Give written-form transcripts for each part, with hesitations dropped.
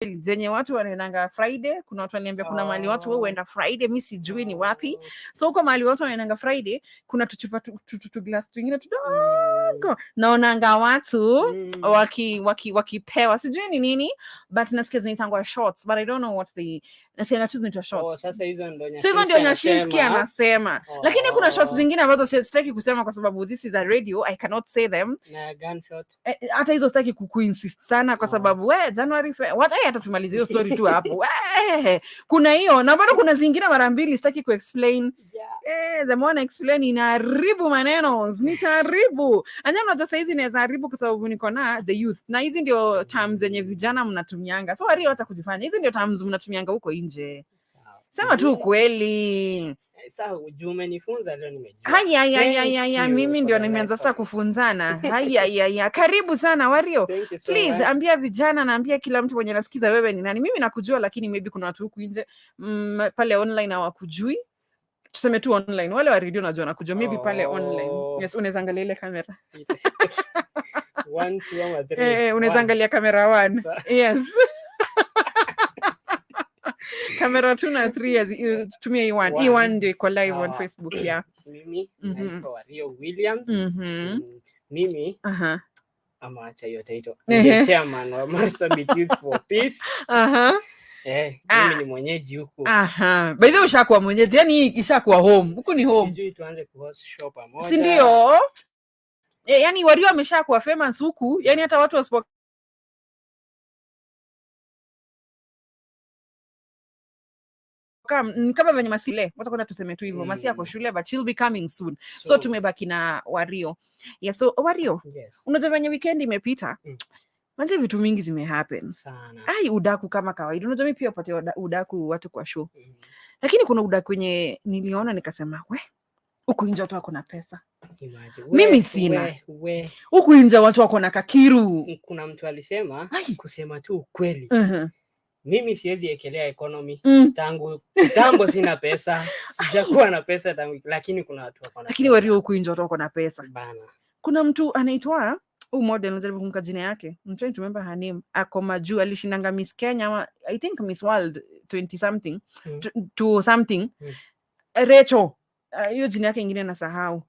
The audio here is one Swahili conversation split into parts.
zenye watu wanaendanga Friday. Kuna watu waniambia kuna mahali watu wao huenda Friday, mimi sijui ni wapi. So huko mahali watu wanaendanga Friday, kuna tuchupa tu glass twingine tudogo. Naonanga watu wakipewa sijui ni nini, but nasikia zinaitangwa shots, but I don't know what the nasikia tu zinaitwa shots. Sasa hizo ndio Nyashinski anasema. Lakini kuna shots zingine ambazo sitaki kusema kwa sababu this is a radio, I cannot say them. Na gunshot. Hata hizo sitaki kuinsist sana kwa sababu January hata tumalize hiyo story tu hapo. Kuna hiyo na bado kuna zingine mara mbili sitaki kuexplain. The more explain inaharibu maneno, nitaharibu. Anja unajua saa hizi naweza haribu kwa sababu niko na the youth. Na hizi ndio terms zenye vijana mnatumianga. So wario hata kujifanya. Hizi ndio terms mnatumianga huko nje. Sema tu kweli. Sasa umenifunza leo nimejua. Haya mimi ndio nimeanza sasa kufunzana. Haya karibu sana Wario. Please ambia vijana na ambia kila mtu mwenye nasikiza wewe ni nani. Mimi nakujua lakini maybe kuna watu huku nje pale online hawakujui. Tuseme tu online. Wale wa radio najua nakujua maybe pale online. Yes, unaweza angalia ile kamera. 1 2 ama 3. Unaweza angalia kamera 1. Yes. Kamera 2 na 3 tumia E1 ndio iko live on Facebook mimi naitwa Wario William. Mimi ama acha hiyo title ni chairman wa Marsabit Youth for Peace. Mimi ni mwenyeji huku. By the way ushakuwa mwenyeji, yani ishakuwa home. Huku ni home. Sijui tuanze kuhost shop pamoja. Si ndio? Yani Wario ameshakuwa famous huku, yani hata watu wasipo kama venye Masile watu kwanza tuseme tu hivyo Masi yako shule but she'll be coming soon. So tumebaki na Wario. So Wario, unajua venye weekend imepita manze vitu mingi zimehappen sana. Udaku kama kawaida. Unajua mimi pia upate udaku watu kwa show. Lakini kuna udaku kwenye niliona nikasema huku nje watu wako na pesa. Mimi sina. Huku nje watu wako na kakiru. Kuna mtu alisema kusema tu ukweli. Mimi siwezi ekelea economy tangu kitambo sina pesa. Sijakuwa na pesa tangu, lakini kuna watu wako na pesa. Lakini Wario huku nje watu wako na pesa. Bana. Kuna mtu anaitwa model najaribu kumka jina yake. I'm trying to remember her name. Ako majuu alishindanga Miss Kenya, I think Miss World 20 something to something. Rachel. Hiyo jina yake nyingine nasahau.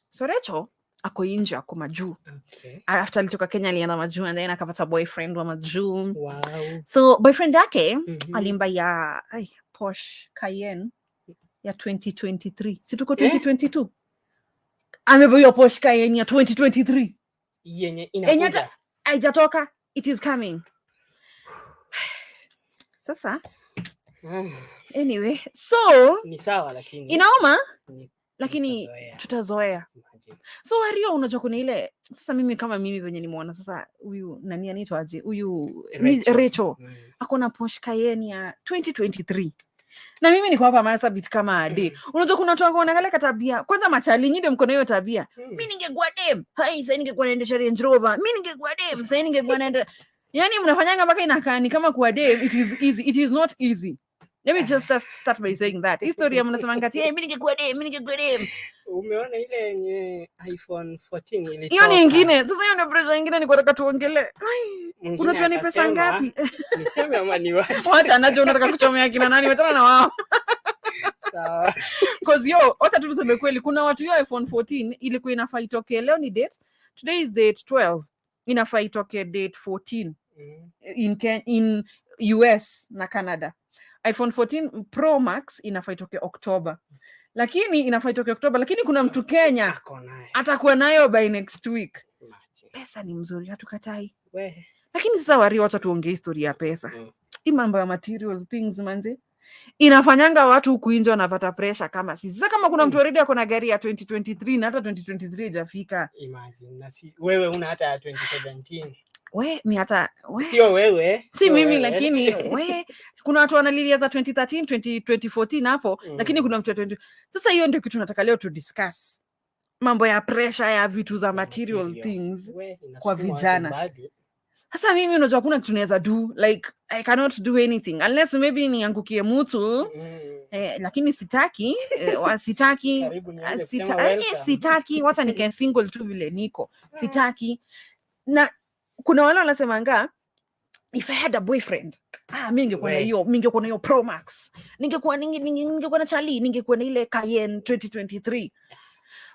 So Rachel ako nje ako majuu. After alitoka Kenya alienda majuu and then akapata boyfriend wa majuu. Wow. So boyfriend yake alimba ya Porsche Cayenne ya 2023. Si tuko 2022. Amebaiwa Porsche Cayenne ya 2023. Yenye inakuja. Haijatoka. It is coming. Sasa anyway, so ni sawa lakini inaoma lakini tutazoea. So Wario unajua kuna ile sasa mimi kama mimi venye nimeona sasa huyu nani anaitwa aje huyu Rachel akona Porsche Cayenne ya 2023 na mimi niko hapa Marsabit kama Ade. Unajua kuna watu wako wanaangalia tabia kwanza machali nyinde mko na hiyo tabia. Mimi ningekuwa dem sasa ningekuwa naendesha Range Rover. Mimi ningekuwa dem sasa ningekuwa naenda yani mnafanyanga mpaka inakaa ni kama kuwa dem. It is easy. It is not easy. Let me just start by saying that. Historia mnasema ngati mimi ningekuwa dem. Umeona ile yenye iPhone 14 ilitoka. Hiyo nyingine. Sasa hiyo ndio pressure nyingine niko nataka tuongelee. Unajua ni pesa ngapi? Niseme ama niwache. Wacha anaje unataka kuchomea kina nani? Wachana na wao. Sawa. Because hata tu tuseme kweli kuna watu hiyo iPhone 14 ilikuwa inafaa itoke leo ni date. Today is date 12. Inafaa itoke date 14 in US na Canada. iPhone 14 Pro Max inafaa itoke October. Lakini kuna mtu Kenya atakuwa nayo by next week. Pesa ni mzuri hatukatai. Lakini sasa Wario wacha tuongee historia ya pesa. Hii mambo ya material things manze inafanyanga watu huku nje wanapata pressure kama sisi. Sasa kama kuna mtu already ako na gari ya 2023 na hata 2023 hajafika. Imagine na wewe una hata ya 2017. Sio wewe. Si mimi lakini kuna watu wanalilia za 2013, 2014 hapo lakini kuna mtu 20. Sasa hiyo ndio kitu nataka leo to discuss. Mambo ya pressure ya vitu za material things kwa vijana. Sasa mimi unajua kuna kitu tunaweza do like I cannot do anything unless maybe niangukie mtu lakini sitaki wacha nikae single tu vile niko. Sitaki. Na kuna wale wanasemanga if I had a boyfriend, mimi ningekuwa na hiyo Pro Max, ningekuwa na Charlie, ningekuwa na ile Cayenne 2023.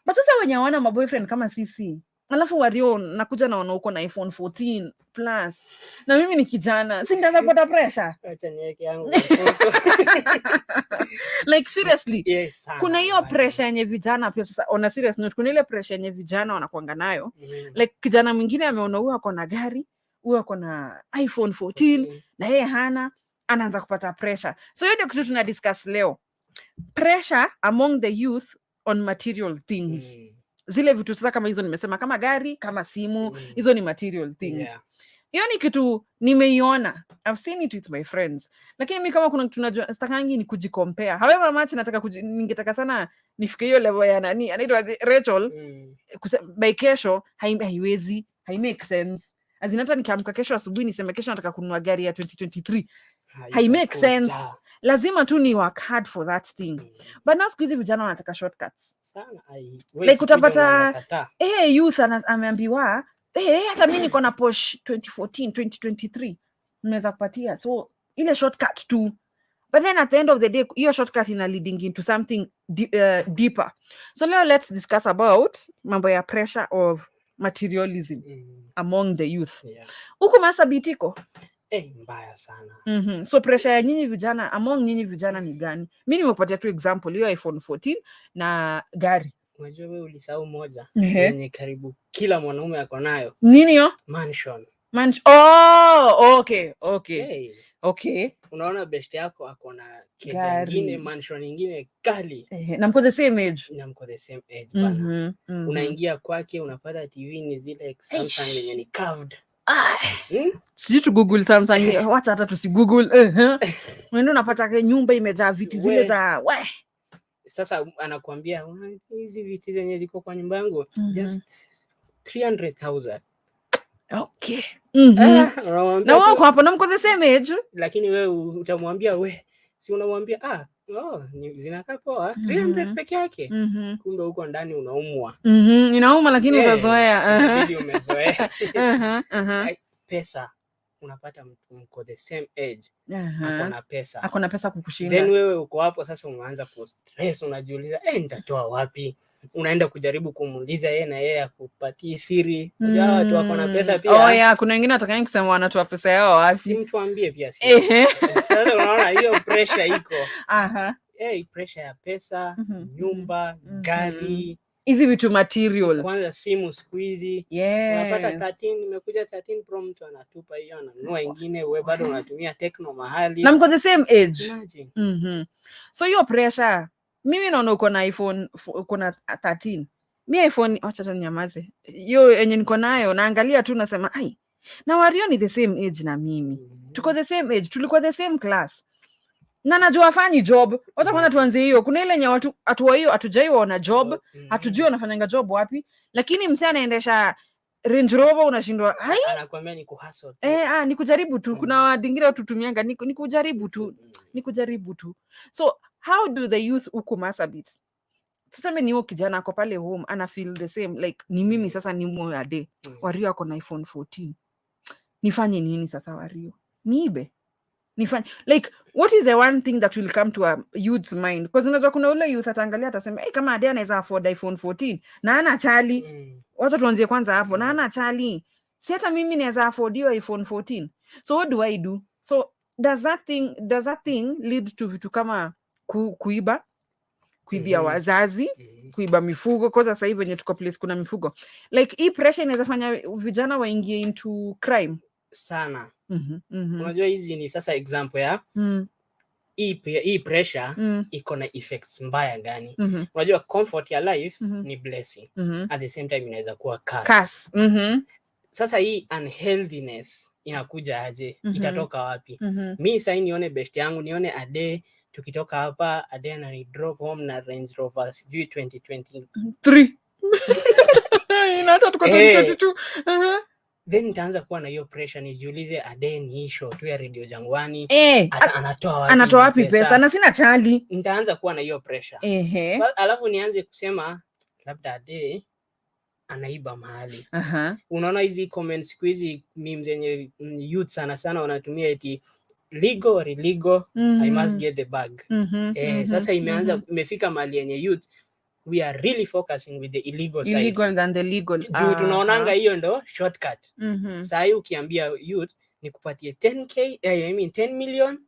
But sasa wenye wana maboyfriend kama sisi, alafu Wario nakuja naona uko na iPhone 14 plus na mimi ni kijana, si nitaanza kupata pressure? Acha niweke yangu like seriously, yes, kuna hiyo pressure yenye vijana pia. Sasa on a serious note, kuna ile pressure yenye vijana wanakuanga nayo. Like kijana mwingine ameona huyu ako na gari, huyu ako na iPhone 14 na yeye hana, anaanza kupata pressure. So hiyo ndio kitu tuna discuss leo, pressure among the youth on material things. Zile vitu sasa kama hizo nimesema, kama gari, kama simu, hizo ni material things. Hiyo ni kitu nimeiona, I've seen it with my friends. Lakini mimi kama kuna kitu najua sitakangi ni kujicompare. However much ningetaka sana nifike hiyo level ya nani anaitwa Rachel, by kesho haiwezi, make sense. Hata nikiamka kesho asubuhi niseme kesho nataka kununua gari ya 2023, make sense. Lazima tu ni work hard for that thing. But now siku hizi vijana wanataka shortcuts sana. Like utapata youth ameambiwa hata mimi niko na Porsche 2014 2023 mnaweza kupatia, so ile shortcut tu. But then at the end of the day, hiyo shortcut ina leading into something deeper. So now let's discuss about mambo ya pressure of materialism among the youth. Huko Masabitiko mbaya sana. So pressure ya nyinyi vijana, among nyinyi vijana ni gani? Mimi nimekupatia tu example hiyo iPhone 14 na gari. Unajua wewe ulisahau moja yenye karibu kila mwanaume ako nayo. Nini hiyo? Mansion. Okay. Unaona best yako ako na keja nyingine, mansion nyingine kali. Na mko the same age. Bana. Unaingia kwake unapata TV ni zile Samsung yenye ni curved. Sijui tu Google Samsung, wacha hata tusi Google. Unaenda unapata nyumba imejaa viti zile za Sasa anakuambia hizi viti zenye ziko kwa nyumba yangu just 300,000. Okay. Na wako hapo na mko the same age, lakini wewe utamwambia si unamwambia zinakaa poa 300 peke yake. Kumbe huko ndani unaumwa. Inauma lakini utazoea. Ndio umezoea. Pesa unapata mko the same age. Ako na pesa kukushinda. Then wewe uko hapo sasa unaanza ku stress, unajiuliza nitatoa wapi? Unaenda kujaribu kumuuliza yeye na yeye akupatie siri. Unajua watu wako na pesa pia. Kuna wengine atakayeni kusema wanatoa pesa yao wapi? Simtuambie pia si. Sasa unaona hiyo pressure iko. Pressure ya pesa, nyumba, gari, hizi vitu material. Kwanza simu siku hizi. Unapata 13, imekuja 13 Pro, mtu anatupa hiyo ananunua nyingine, wewe bado unatumia Tecno mahali. Na mko the same age. So hiyo pressure, mimi naona uko na iPhone, uko na 13. Mimi iPhone, acha tu nyamaze. Hiyo yenye niko nayo naangalia tu nasema na Wario ni the same age na mimi. Tuko the same age, tulikuwa the same class. Na najua afanyi job. Wacha kwanza tuanze hiyo. Kuna ile nye watu atua hiyo hatujai waona job, hatujui wanafanyanga job wapi, lakini msee anaendesha Range Rover unashindwa anakuambia ni kuhustle. Ni kujaribu tu. Kuna wadingire watu tumianga ni kujaribu tu. Ni kujaribu tu. So how do the youth huku Marsabit? Tuseme ni huyo kijana ako pale home ana feel the same like ni mimi sasa ni moyo Ade. Wario ako na iPhone 14. Nifanye nini sasa Wario? Niibe? Nifanye like what is the one thing that will come to a youth's mind? Because unajua kuna ule youth ataangalia atasema kama Ade anaweza afford iPhone 14 na ana Charlie. Wacha tuanzie kwanza hapo. Na ana Charlie. Si hata mimi naweza afford hiyo iPhone 14. So what do I do? So does that thing lead to vitu kama kuibia wazazi, kuiba mifugo? Kwa sasa hivi wenye tuko place kuna mifugo. Like hii pressure inaweza fanya vijana waingie into crime sana. Unajua hizi ni sasa example ya hii pressure iko na effects mbaya gani. Unajua comfort ya life ni blessing, at the same time inaweza kuwa curse. Sasa hii unhealthiness inakuja aje? Itatoka wapi? Mimi sasa nione best yangu, nione Ade tukitoka hapa, Ade anani drop home na Range Rover sijui 2023 inata tuko 2022. Then nitaanza kuwa na hiyo pressure, nijiulize Ade ni show tu ya Radio Jangwani anatoa wapi pesa na sina Charlie. Nitaanza kuwa na hiyo pressure. Alafu nianze kusema labda Ade anaiba mahali. Unaona hizi comments siku hizi memes zenye youth sana wanatumia eti legal or illegal, I must get the bag. Sasa imefika mahali yenye youth we are really focusing with the illegal side. Illegal than the legal. Juu tunaonanga hiyo ndo shortcut. Sasa ukiambia youth nikupatie 10k, I mean 10 million,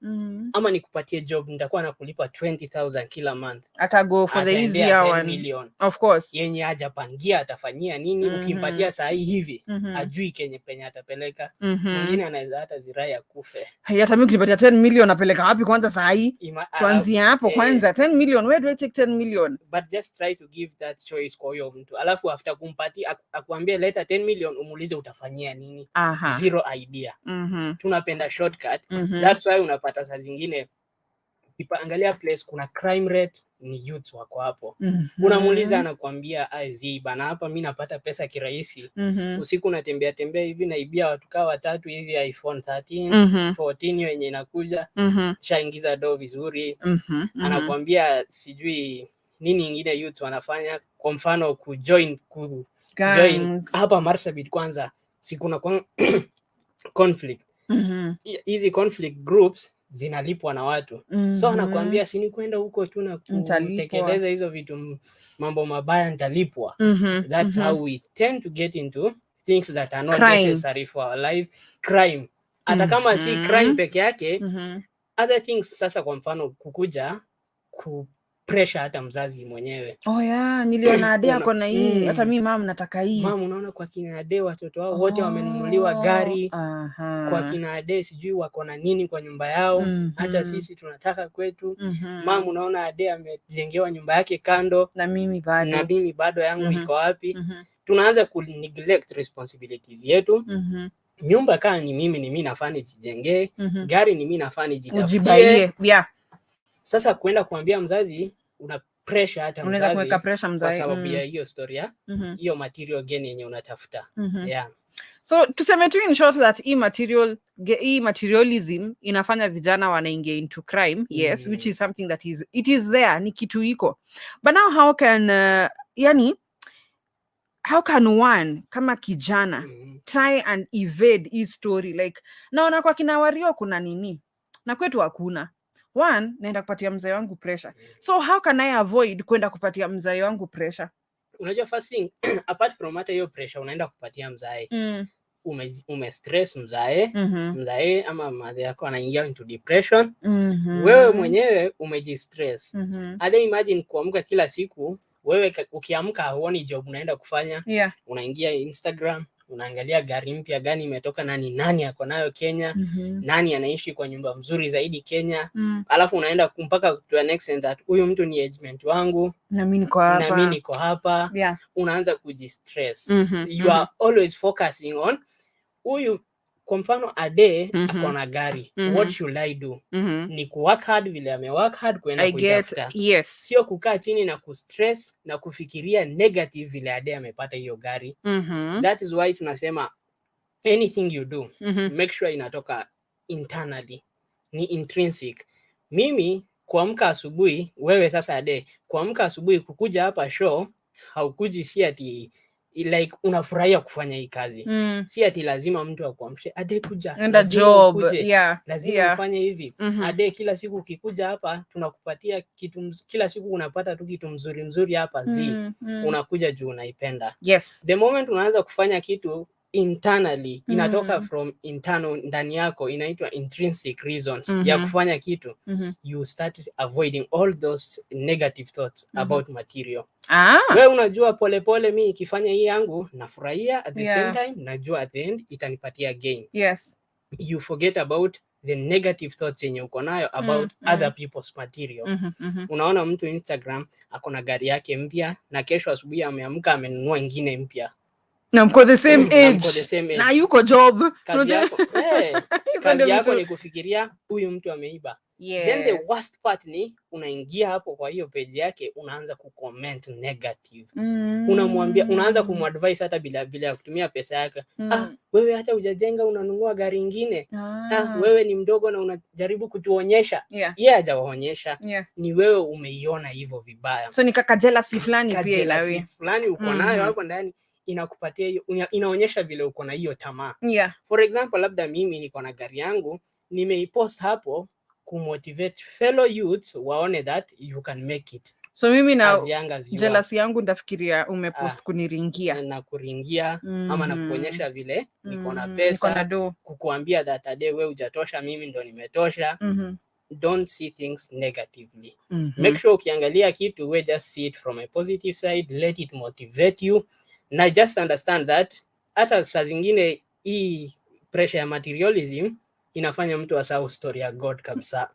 ama nikupatie job nitakuwa nakulipa 20,000 kila month. Go for the easier one. Million. Of course. Yenye hajapangia atafanyia nini, ukimpatia saa hii hivi, ajui penye atapeleka. Mwingine anaweza hata ziraya kufe. Hata mimi ukinipatia 10 million napeleka wapi kwanza saa hii? Tuanzie hapo kwanza. 10 million, where do I take 10 million? But just try to give that choice kwa huyo mtu. Alafu after kumpatia akuambia leta 10 million umuulize utafanyia nini? Zero idea. Tunapenda shortcut. That's why unapata saa zingine angalia place kuna crime rate ni youth wako hapo. Unamuuliza anakuambia bana hapa mimi napata pesa kirahisi. Usiku natembea hivi naibia watu kaa watatu hivi iPhone 13, 14 hiyo yenye inakuja. Shaingiza do vizuri. Anakuambia sijui nini ingine youth wanafanya, kwa mfano kujoin hapa Marsabit kwanza siku na conflict. Hizi conflict groups zinalipwa na watu. So anakuambia si ni kwenda huko tu na kutekeleza hizo vitu mambo mabaya nitalipwa. That's how we tend to get into things that are not necessary for our life. Crime. Hata kama si crime peke yake, other things. Sasa kwa mfano kukuja pressure hata mzazi mwenyewe. Niliona Ade ako na hii, hata mimi mama nataka hii. Mama unaona kwa kina Ade watoto wao wote wamenunuliwa gari. Kwa kina Ade sijui wako na nini kwa nyumba yao. Hata sisi tunataka kwetu. Mama unaona Ade amejengewa nyumba yake kando. Na mimi bado yangu iko wapi? Tunaanza ku neglect responsibilities yetu. Nyumba kama ni mimi nafaa nijijengee. Gari ni mimi nafaa nijitafutie. Sasa kuenda kuambia mzazi una pressure hata mzazi. Unaweza kuweka pressure mzazi kwa sababu ya hiyo story ya hiyo material gain yenye unatafuta. So tuseme tu in short that materialism inafanya vijana wanaingia into crime. Yes, which is something that it is there, ni kitu iko. But now how can one kama kijana try and evade his story? Like naona kwa kina Wario kuna nini na kwetu hakuna. One, naenda kupatia mzee wangu pressure. So how can I avoid kwenda kupatia mzee wangu pressure? Unajua first thing, apart from hata hiyo pressure unaenda kupatia mzee. Stress mzee ama mother yako anaingia into depression. Wewe mwenyewe umejistress. Hata imagine kuamka kila siku, wewe ukiamka huoni job unaenda kufanya. Unaingia Instagram, unaangalia gari mpya gani imetoka na ni nani ako nayo Kenya, nani anaishi kwa nyumba mzuri zaidi Kenya. Alafu unaenda mpaka to an extent that huyu mtu ni agent wangu na mimi niko hapa. Unaanza kujistress. You are always focusing on huyu. Kwa mfano Ade ako na gari. What should I do? Ni kuwork hard vile amework hard kwenda kutafuta. Sio kukaa chini na kustress na kufikiria negative vile Ade amepata hiyo gari. That is why tunasema anything you do, make sure inatoka internally. Ni intrinsic. Mimi kuamka asubuhi, wewe sasa Ade, kuamka asubuhi kukuja hapa show, haukuji si ati like unafurahia kufanya hii kazi. Si ati lazima mtu akuamshe Ade kuja enda job. Lazima ufanye hivi. Ade kila siku ukikuja hapa tunakupatia kitu, kila siku unapata tu kitu mzuri hapa unakuja juu unaipenda. The moment unaanza kufanya kitu internally, inatoka from internal, ndani yako, inaitwa intrinsic reasons ya kufanya kitu. You start avoiding all those negative thoughts about material. Wewe unajua pole mimi ikifanya hii yangu nafurahia, at the same time najua at the end itanipatia gain. You forget about the negative thoughts yenye uko nayo about other people's material. Unaona mtu Instagram ako na gari yake mpya na kesho asubuhi ameamka amenunua ingine mpya. Na mko the same age. Na yuko job. Kazi yako ni kufikiria huyu mtu ameiba. Then the worst part ni unaingia hapo kwa hiyo page yake unaanza kucomment negative. Unamwambia, unaanza kumadvise hata bila kutumia pesa yake. Wewe hata hujajenga unanunua gari ingine. Wewe ni mdogo na unajaribu kutuonyesha. Yeye hajawaonyesha. Ni wewe umeiona hivyo vibaya. So ni kaka jealousy fulani pia fulani uko nayo hapo ndani. inakupatia hiyo, inaonyesha vile uko na hiyo tamaa. For example, labda mimi niko na gari yangu, nimeipost hapo kumotivate fellow youths waone that you can make it. So mimi na jealousy yangu ndafikiria umepost kuniringia na kuringia ama na kuonyesha vile niko na pesa, kukuambia that Ade wewe hujatosha, mimi ndo nimetosha. Don't see things negatively. Make sure ukiangalia kitu, we just see it from a positive side, let it motivate you, na just understand that hata saa zingine hii pressure ya materialism inafanya mtu asahau story ya God kabisa.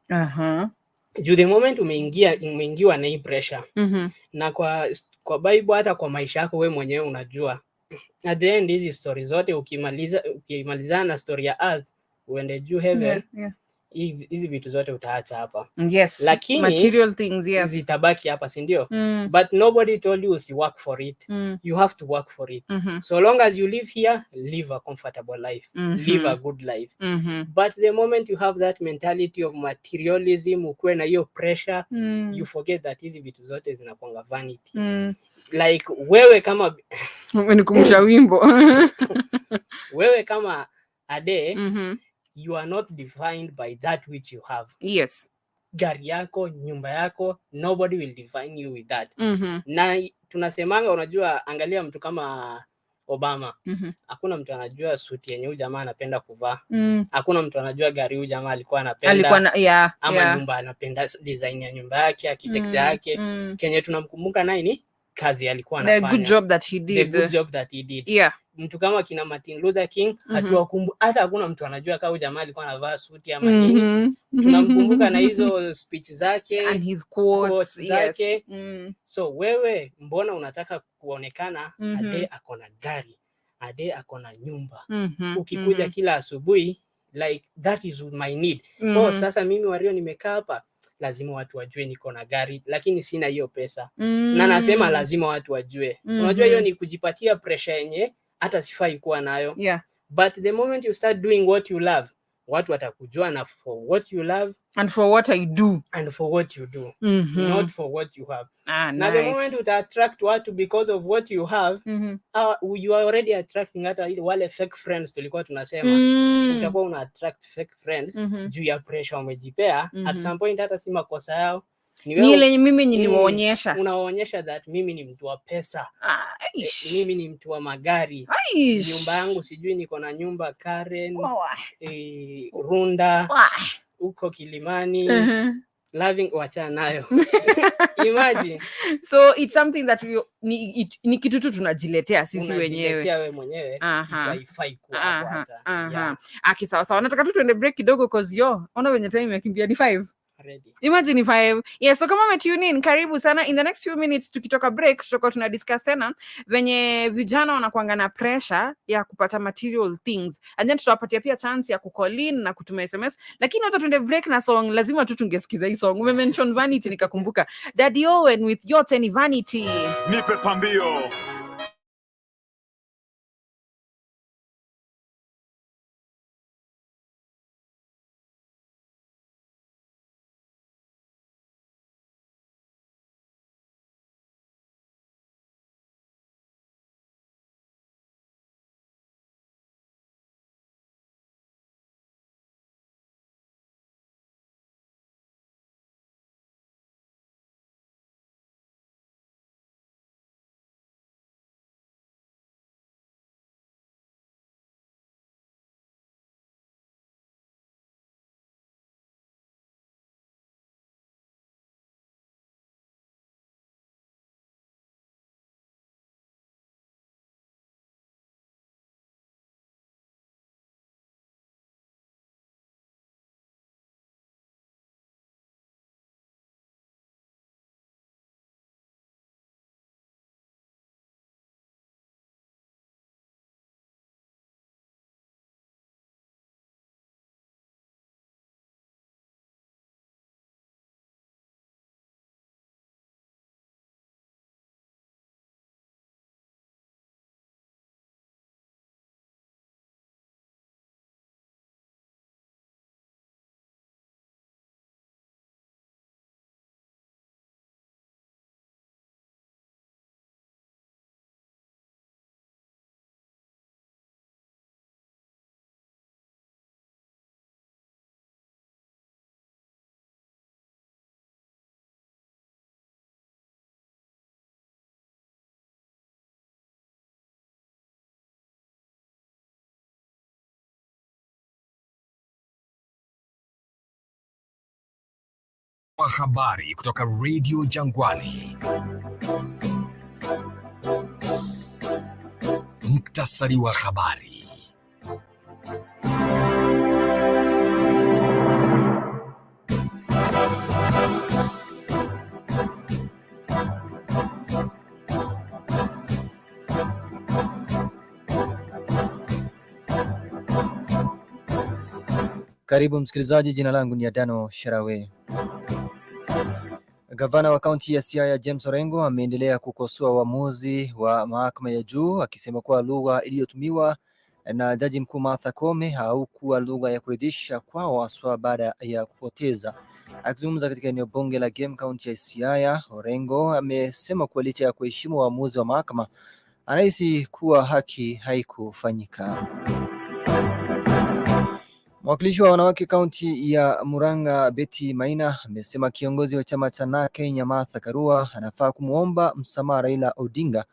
Juu the moment umeingiwa na hii pressure, na kwa Bible, hata kwa maisha yako we mwenyewe unajua at the end hizi story zote ukimalizana na story ya earth uende juu heaven, hizi vitu zote utaacha hapa. Lakini material things, zitabaki hapa, si ndio? But nobody told you to work for it. You have to work for it. So long as you live here, live a comfortable life, live a good life. But the moment you have that mentality of materialism, ukuwe na hiyo pressure, you forget that hizi vitu zote zinakuanga vanity. Like wewe kama nikumbusha wimbo wewe kama Ade, you are not defined by that which you have. Gari yako, nyumba yako, nobody will define you with that. Na tunasemanga, unajua, angalia mtu kama Obama. Hakuna mtu anajua suti yenye huyu jamaa anapenda kuvaa. Hakuna mtu anajua gari huyu jamaa alikuwa anapenda, ama nyumba anapenda, design ya nyumba yake, architecture yake. Kenye tunamkumbuka naye ni kazi alikuwa anafanya. The good job that he did. Mtu kama kina Martin Luther King, hata hakuna mtu anajua kama jamaa alikuwa anavaa suti ama nini. Tunamkumbuka na hizo speech zake and his quotes zake. So wewe mbona unataka kuonekana Ade akona gari, Ade akona nyumba, ukikuja kila asubuhi like that is my need. Sasa mimi Wario nimekaa hapa, lazima watu wajue niko na gari, lakini sina hiyo pesa. Na nasema lazima watu wajue. Unajua hiyo ni kujipatia pressure yenye hata sifai kuwa nayo. But the moment you start doing what you love, watu watakujua na for what you love and for what I do and for what you do, not for what you have. Na the moment uta attract watu because of what you have, you are already attracting hata wale fake friends tulikuwa tunasema. Utakuwa una attract fake friends juu ya pressure umejipea. At some point hata si makosa yao, ni mimi niliwaonyesha. Unaonyesha that mimi ni mtu wa pesa, mimi ni mtu wa magari, nyumba yangu sijui niko na nyumba Karen, Runda, uko Kilimani, loving, wacha nayo. Imagine. So it's something that ni kitu tu tunajiletea sisi wenyewe. Unajiletea wewe mwenyewe, haifai kuwa hapo hata. Sawa sawa, nataka tu tuende break kidogo cause ona wenye time imekimbia ni 5. Ready. Imagine 5. Yes, so kama umetune in, karibu sana. In the next few minutes tukitoka break, tutakuwa tuna discuss tena venye vijana wanakuanga na pressure ya kupata material things. And then tutawapatia pia chance ya kucall in na kutuma SMS. Lakini hata tuende break na song, lazima tu tungesikiza hii song. Umemention Vanity nikakumbuka. Daddy Owen with Yote ni Vanity. Nipe pambio. wa habari kutoka Radio Jangwani. Muktasari wa habari. Karibu msikilizaji, jina langu ni Adano Sharawe. Gavana wa kaunti ya Siaya James Orengo ameendelea kukosoa uamuzi wa mahakama ya juu akisema kuwa lugha iliyotumiwa na Jaji Mkuu Martha Koome haukuwa lugha ya kuridhisha kwao haswa baada ya kupoteza. Akizungumza katika eneo bunge la Game kaunti ya Siaya, Orengo amesema kuwa licha ya kuheshimu uamuzi wa mahakama, anahisi kuwa haki haikufanyika. Mwakilishi wa wanawake kaunti ya Murang'a Betty Maina amesema kiongozi wa chama cha NARC Kenya Martha Karua anafaa kumwomba msamaha Raila Odinga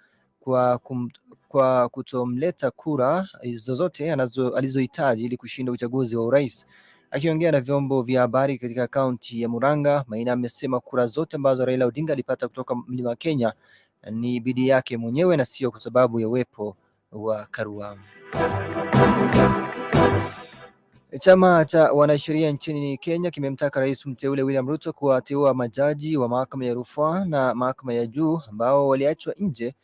kwa kutomleta kura zozote alizohitaji ili kushinda uchaguzi wa urais. Akiongea na vyombo vya habari katika kaunti ya Murang'a, Maina amesema kura zote ambazo Raila Odinga alipata kutoka Mlima Kenya ni bidii yake mwenyewe na sio kwa sababu ya uwepo wa Karua. Chama cha wanasheria nchini Kenya kimemtaka Rais mteule William Ruto kuwateua majaji wa mahakama ya rufaa na mahakama ya juu ambao waliachwa nje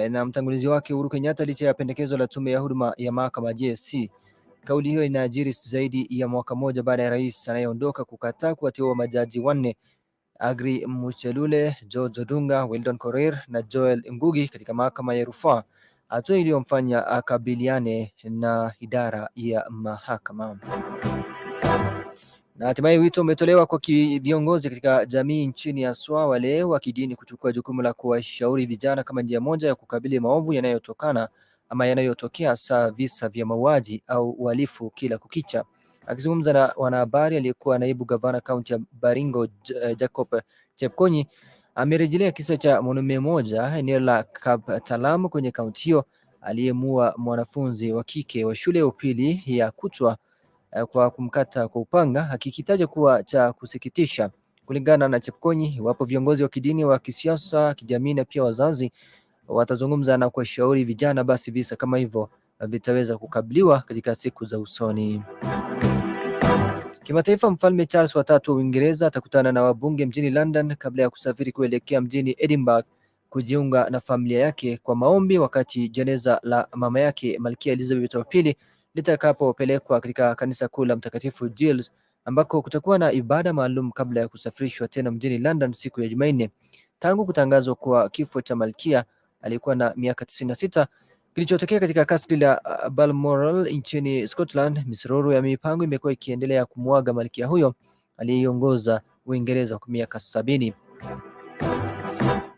na mtangulizi wake Uhuru Kenyatta licha ya pendekezo la tume ya huduma ya mahakama JSC. Kauli hiyo inajiri zaidi ya mwaka mmoja baada ya rais anayeondoka kukataa kuwateua majaji wanne: Agri Muchelule, George Odunga, Weldon Korir na Joel Ngugi katika mahakama ya rufaa, hatua iliyomfanya akabiliane na idara ya mahakama. Na hatimaye wito umetolewa kwa viongozi katika jamii nchini haswa wale wa kidini kuchukua jukumu la kuwashauri vijana kama njia moja ya kukabili maovu yanayotokea hasa visa vya mauaji au uhalifu kila kukicha. Akizungumza na wanahabari, aliyekuwa naibu gavana kaunti ya Baringo Jacob Chepkonyi amerejelea kisa cha mwanaume mmoja eneo la Kaptalam kwenye kaunti hiyo aliyemuua mwanafunzi wa kike wa shule ya upili ya Kutwa kwa kumkata kwa upanga, akikitaja kuwa cha kusikitisha. Kulingana na Chepkonyi, iwapo viongozi wa kidini, wa kisiasa, kijamii na pia wazazi watazungumza na kuwashauri vijana, basi visa kama hivyo vitaweza kukabiliwa katika siku za usoni. Kimataifa, Mfalme Charles watatu wa Uingereza atakutana na wabunge mjini London kabla ya kusafiri kuelekea mjini Edinburgh kujiunga na familia yake kwa maombi, wakati jeneza la mama yake Malkia Elizabeth wa pili litakapopelekwa katika kanisa kuu la Mtakatifu Giles, ambako kutakuwa na ibada maalum kabla ya kusafirishwa tena mjini London siku ya Jumanne. Tangu kutangazwa kwa kifo cha Malkia alikuwa na miaka 96 kilichotokea katika kasri la Balmoral nchini Scotland, misururu ya mipango imekuwa ikiendelea kumwaga Malkia huyo aliyeiongoza Uingereza kwa miaka 70.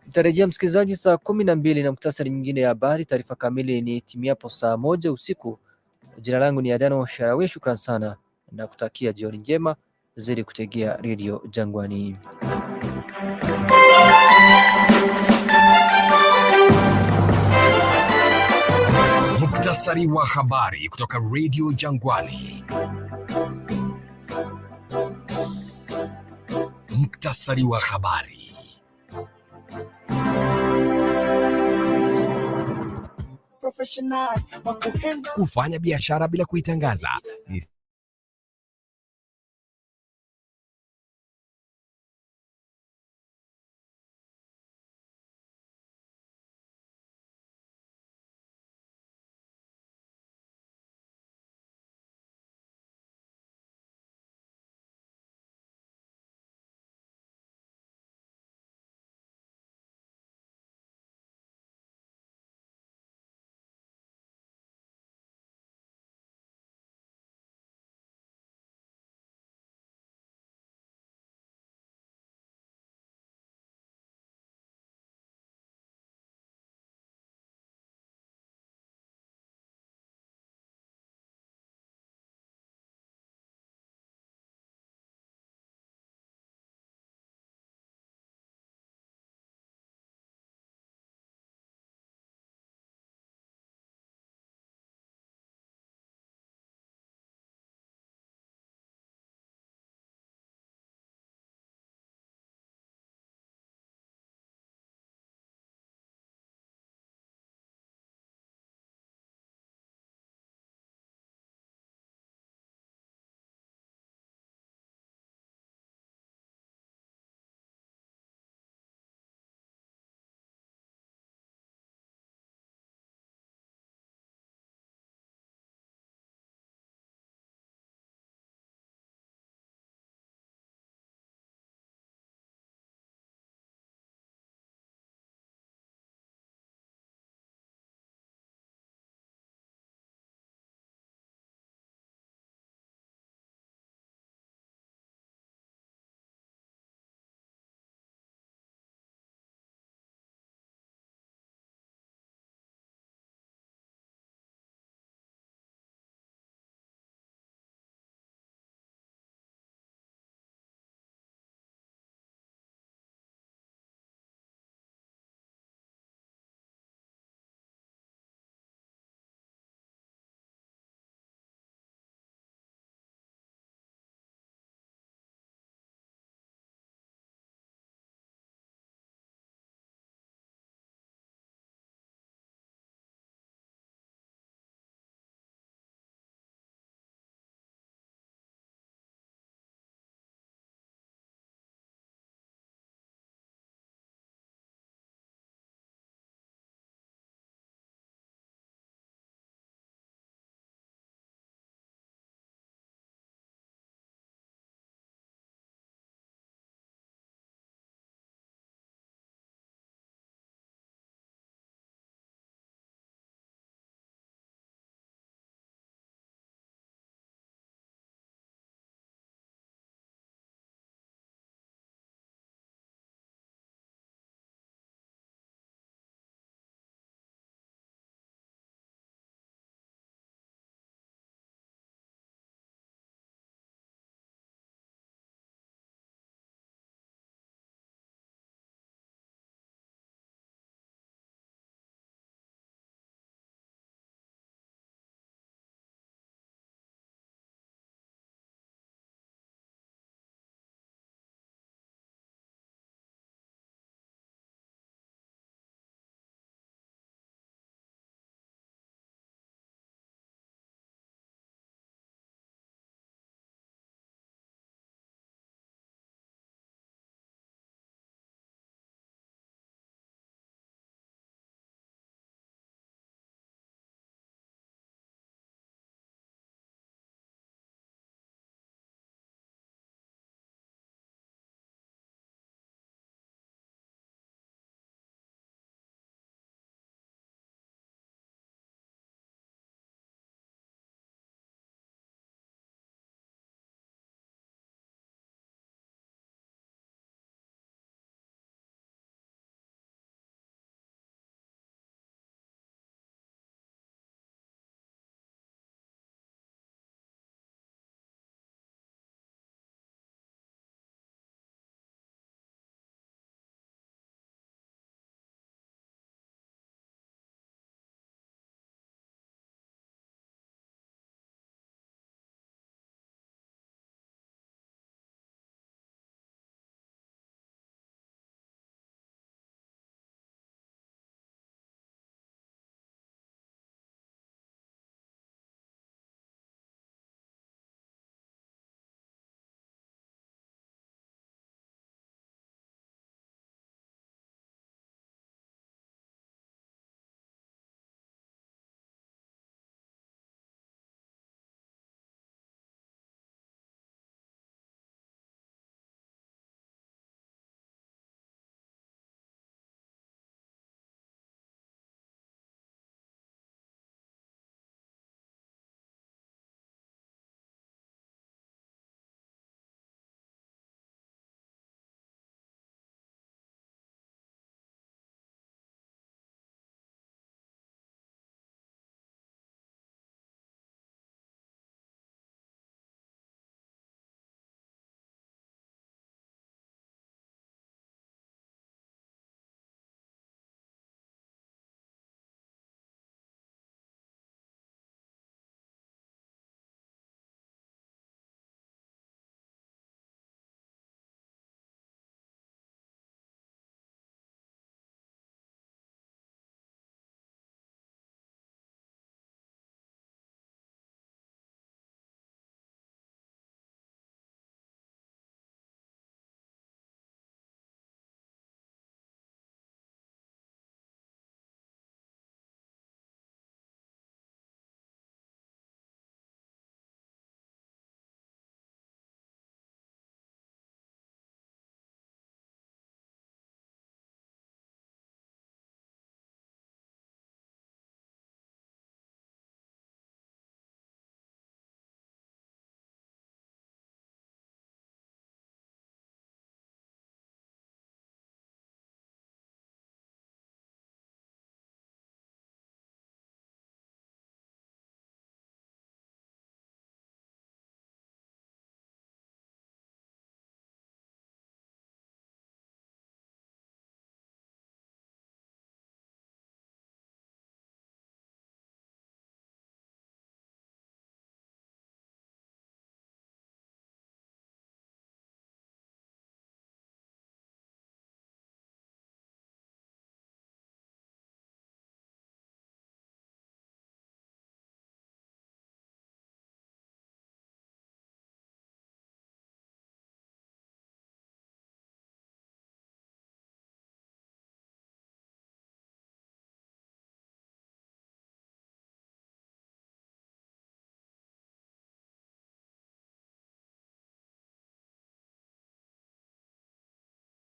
Nitarejea msikilizaji saa 12 na muktasari mwingine ya habari. Taarifa kamili ni timiapo saa 1 usiku. Jina langu ni Adano Sharawe. Shukran sana na kutakia jioni njema, zidi kutegea Radio Jangwani. Muktasari wa habari kutoka Radio Jangwani. Muktasari wa habari. Kufanya biashara bila kuitangaza ni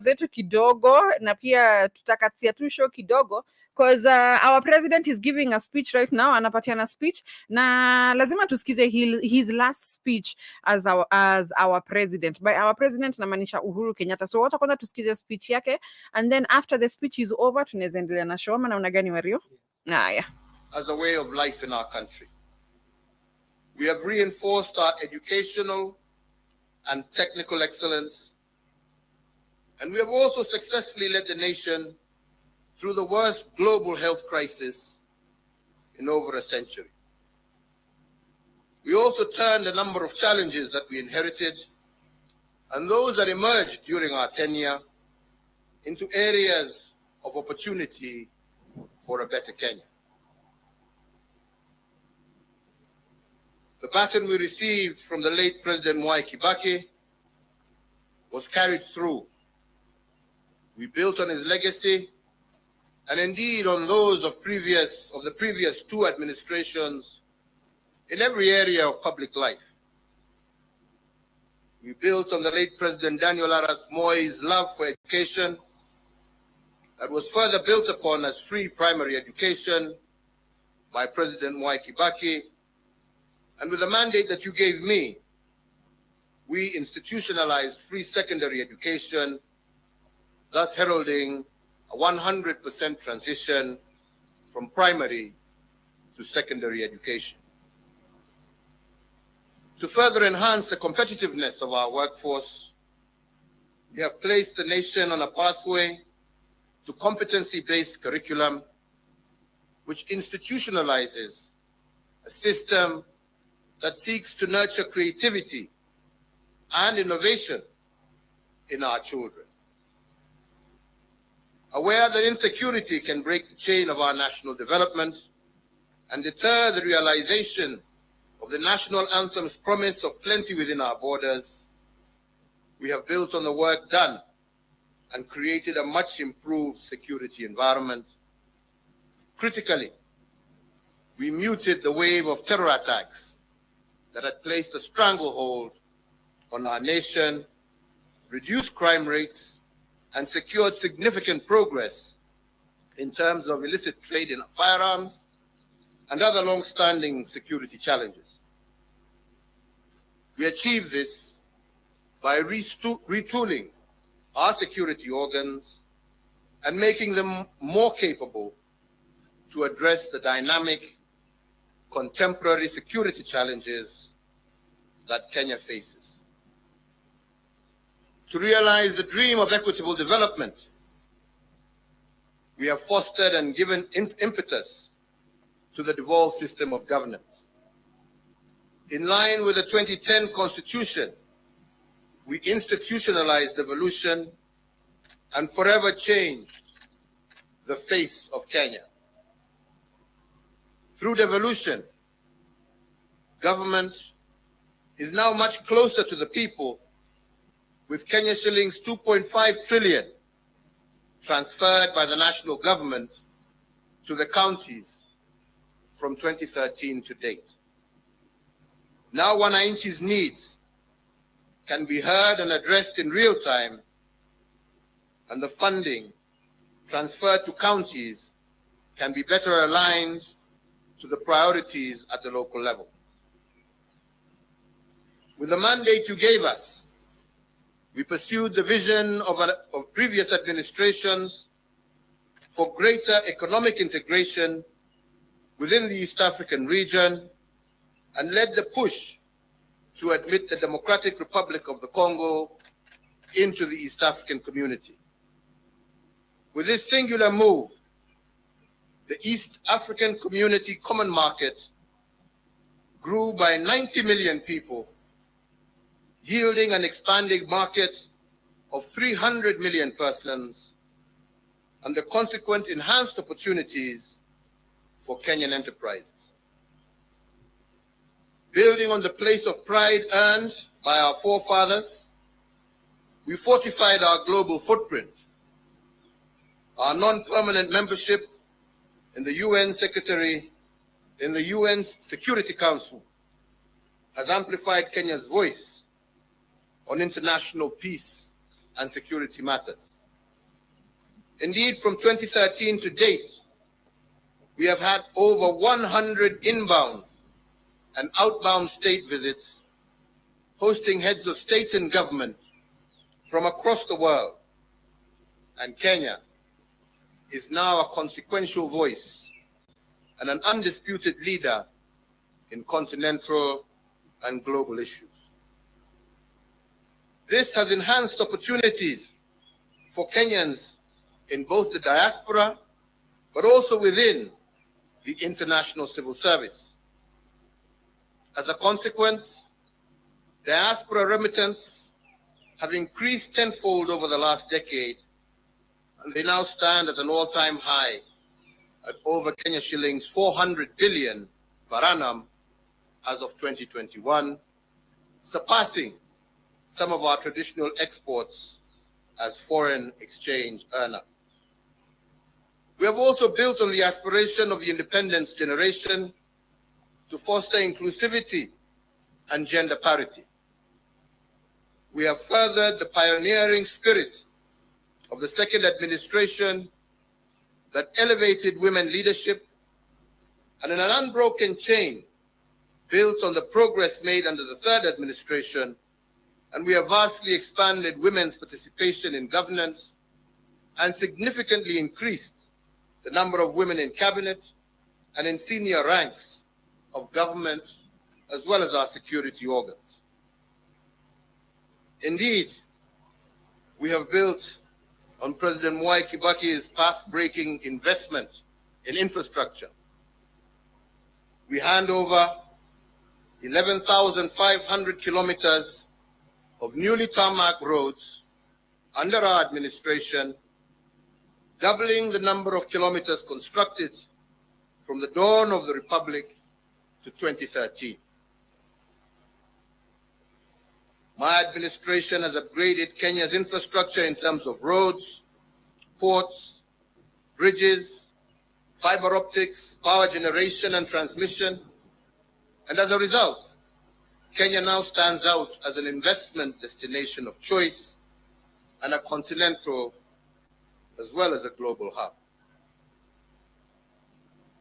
zetu kidogo na pia tutakatia tu show kidogo because our president is giving a speech right now, anapatiana speech na lazima tusikize his last speech as our president. By our president namaanisha Uhuru Kenyatta. So wata kwanza tusikize speech yake and then after the speech is over tunaweza endelea na show. Maana una gani Wario? Yeah. As a way of life in our country. We have reinforced our educational and technical excellence, and we have also successfully led the nation through the worst global health crisis in over a century. We also turned a number of challenges that we inherited and those that emerged during our tenure into areas of opportunity for a better Kenya. The baton we received from the late President Ade.Ft was carried through. We built on his legacy and indeed on those of the previous two administrations in every area of public life. We built on the late President Daniel Arap Moi's love for education that was further built upon as free primary education by President Ade.Ft. And with the mandate that you gave me, we institutionalized free secondary education, thus heralding a 100% transition from primary to secondary education. To further enhance the competitiveness of our workforce, we have placed the nation on a pathway to competency-based curriculum, which institutionalizes a system that seeks to nurture creativity and innovation in our children. Aware that insecurity can break the chain of our national development and deter the realization of the national anthem's promise of plenty within our borders, we have built on the work done and created a much improved security environment. Critically, we muted the wave of terror attacks that had placed a stranglehold on our nation, reduced crime rates, and secured significant progress in terms of illicit trade in firearms and other long-standing security challenges. We achieved this by retooling our security organs and making them more capable to address the dynamic contemporary security challenges that Kenya faces. To realize the dream of equitable development, we have fostered and given impetus to the devolved system of governance. In line with the 2010 Constitution, we institutionalized devolution and forever changed the face of Kenya. Through devolution, government is now much closer to the people, with Kenya shillings 2.5 trillion transferred by the national government to the counties from 2013 to date. Now Wananchi's needs can be heard and addressed in real time, and the funding transferred to counties can be better aligned to the priorities at the local level. With the mandate you gave us, we pursued the vision of previous administrations for greater economic integration within the East African region and led the push to admit the Democratic Republic of the Congo into the East African community. With this singular move, the East African Community Common Market grew by 90 million people, yielding an expanding market of 300 million persons and the consequent enhanced opportunities for Kenyan enterprises. Building on the place of pride earned by our forefathers, we fortified our global footprint. Our non-permanent membership in the UN Security Council has amplified Kenya's voice on international peace and security matters. Indeed, from 2013 to date, we have had over 100 inbound and outbound state visits, hosting heads of state and government from across the world. And Kenya is now a consequential voice and an undisputed leader in continental and global issues. This has enhanced opportunities for Kenyans in both the diaspora, but also within the international civil service. As a consequence, diaspora remittance have increased tenfold over the last decade, and they now stand at an all-time high at over Kenya shillings 400 billion per annum as of 2021, surpassing some of our traditional exports as foreign exchange earner. We have also built on the aspiration of the independence generation to foster inclusivity and gender parity. We have furthered the pioneering spirit of the second administration that elevated women leadership, and in an unbroken chain built on the progress made under the third administration, and we have vastly expanded women's participation in governance and significantly increased the number of women in cabinet and in senior ranks of government, as well as our security organs. Indeed, we have built on President Mwai Kibaki's path-breaking investment in infrastructure. We hand over 11,500 kilometers of newly tarmac roads under our administration, doubling the number of kilometers constructed from the dawn of the Republic to 2013. My administration has upgraded Kenya's infrastructure in terms of roads, ports, bridges, fiber optics, power generation and transmission. And as a result, Kenya now stands out as an investment destination of choice and a continental as well as a global hub.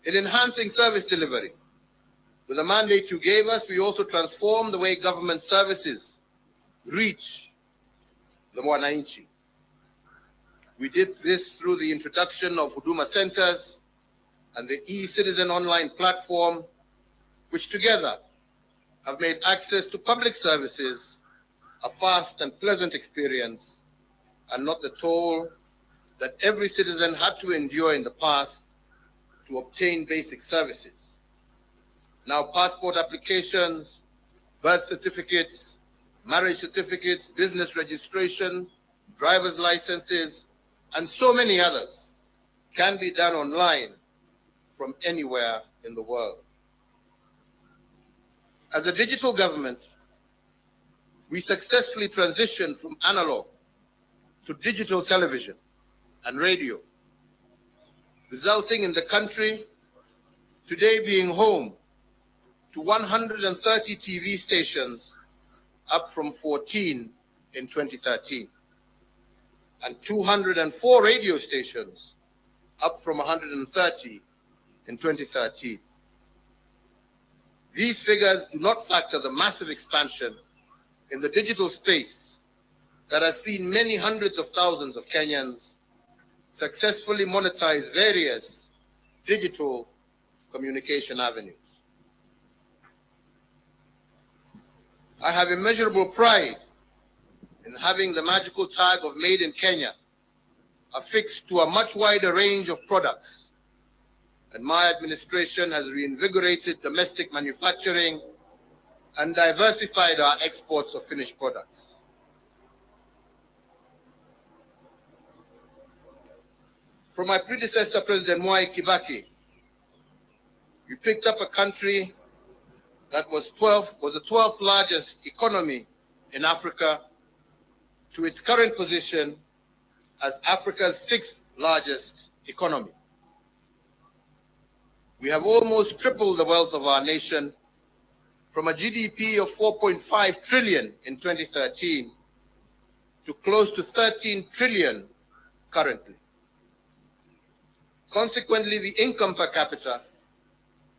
In enhancing service delivery, with the mandate you gave us, we also transformed the way government services reach the Mwananchi. We did this through the introduction of Huduma Centers and the e-Citizen online platform, which together have made access to public services a fast and pleasant experience, and not the toll that every citizen had to endure in the past to obtain basic services. Now passport applications, birth certificates, marriage certificates, business registration, driver's licenses, and so many others can be done online from anywhere in the world. As a digital government, we successfully transitioned from analog to digital television and radio, resulting in the country today being home to 130 TV stations, up from 14 in 2013, and 204 radio stations, up from 130 in 2013. These figures do not factor the massive expansion in the digital space that has seen many hundreds of thousands of Kenyans successfully monetize various digital communication avenues. I have immeasurable pride in having the magical tag of Made in Kenya affixed to a much wider range of products, and my administration has reinvigorated domestic manufacturing and diversified our exports of finished products. From my predecessor, President Mwai Kibaki, we picked up a country that was the 12th largest economy in Africa to its current position as Africa's 6th largest economy. We have almost tripled the wealth of our nation from a GDP of 4.5 trillion in 2013 to close to 13 trillion currently. Consequently, the income per capita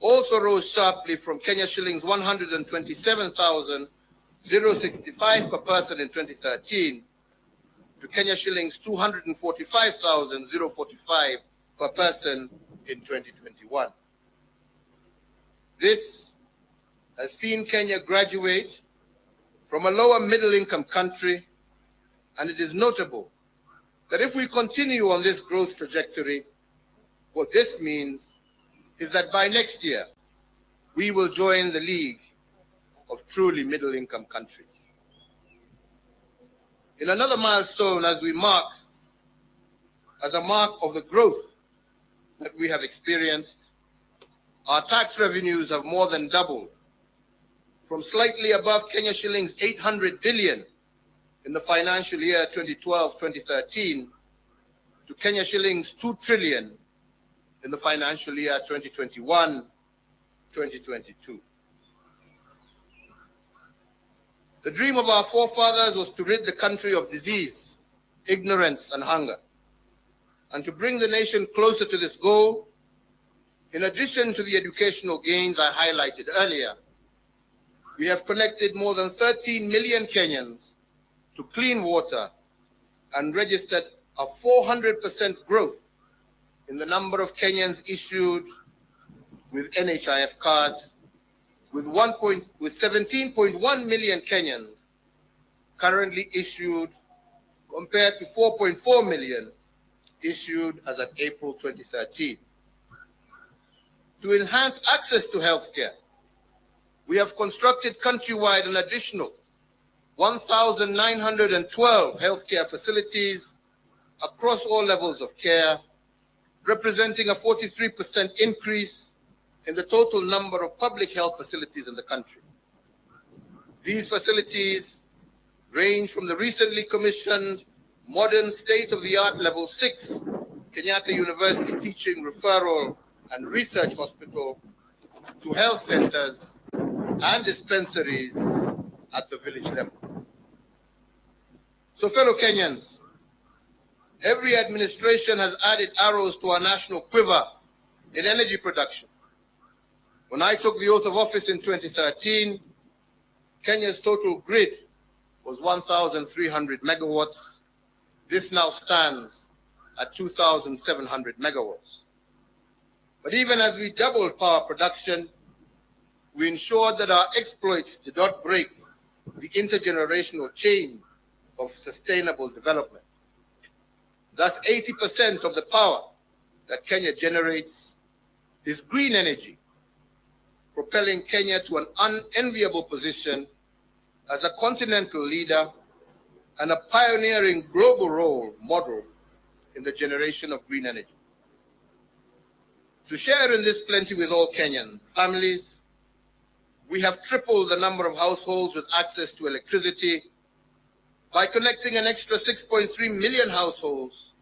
also rose sharply from Kenya shillings 127,065 per person in 2013 to Kenya shillings 245,045 per person in 2021. This has seen Kenya graduate from a lower middle income country, and it is notable that if we continue on this growth trajectory, what this means is that by next year, we will join the league of truly middle income countries. In another milestone as a mark of the growth that we have experienced, our tax revenues have more than doubled from slightly above Kenya shillings 800 billion in the financial year 2012-2013 to Kenya shillings 2 trillion in the financial year 2021-2022. The dream of our forefathers was to rid the country of disease, ignorance, and hunger. And to bring the nation closer to this goal, in addition to the educational gains I highlighted earlier, we have connected more than 13 million Kenyans to clean water and registered a 400% growth in the number of Kenyans issued with NHIF cards, with 17.1 million Kenyans currently issued compared to 4.4 million issued as of April 2013. To enhance access to healthcare, we have constructed countrywide an additional 1,912 healthcare facilities across all levels of care, representing a 43% increase in the total number of public health facilities in the country. These facilities range from the recently commissioned modern state-of-the-art level 6 Kenyatta University Teaching, Referral and Research Hospital to health centers and dispensaries at the village level. So fellow Kenyans, every administration has added arrows to our national quiver in energy production. When I took the oath of office in 2013, Kenya's total grid was 1,300 megawatts. This now stands at 2,700 megawatts. But even as we doubled power production, we ensured that our exploits did not break the intergenerational chain of sustainable development. Thus, 80% of the power that Kenya generates is green energy, propelling Kenya to an unenviable position as a continental leader and a pioneering global role model in the generation of green energy. To share in this plenty with all Kenyan families, we have tripled the number of households with access to electricity by connecting an extra 6.3 million households,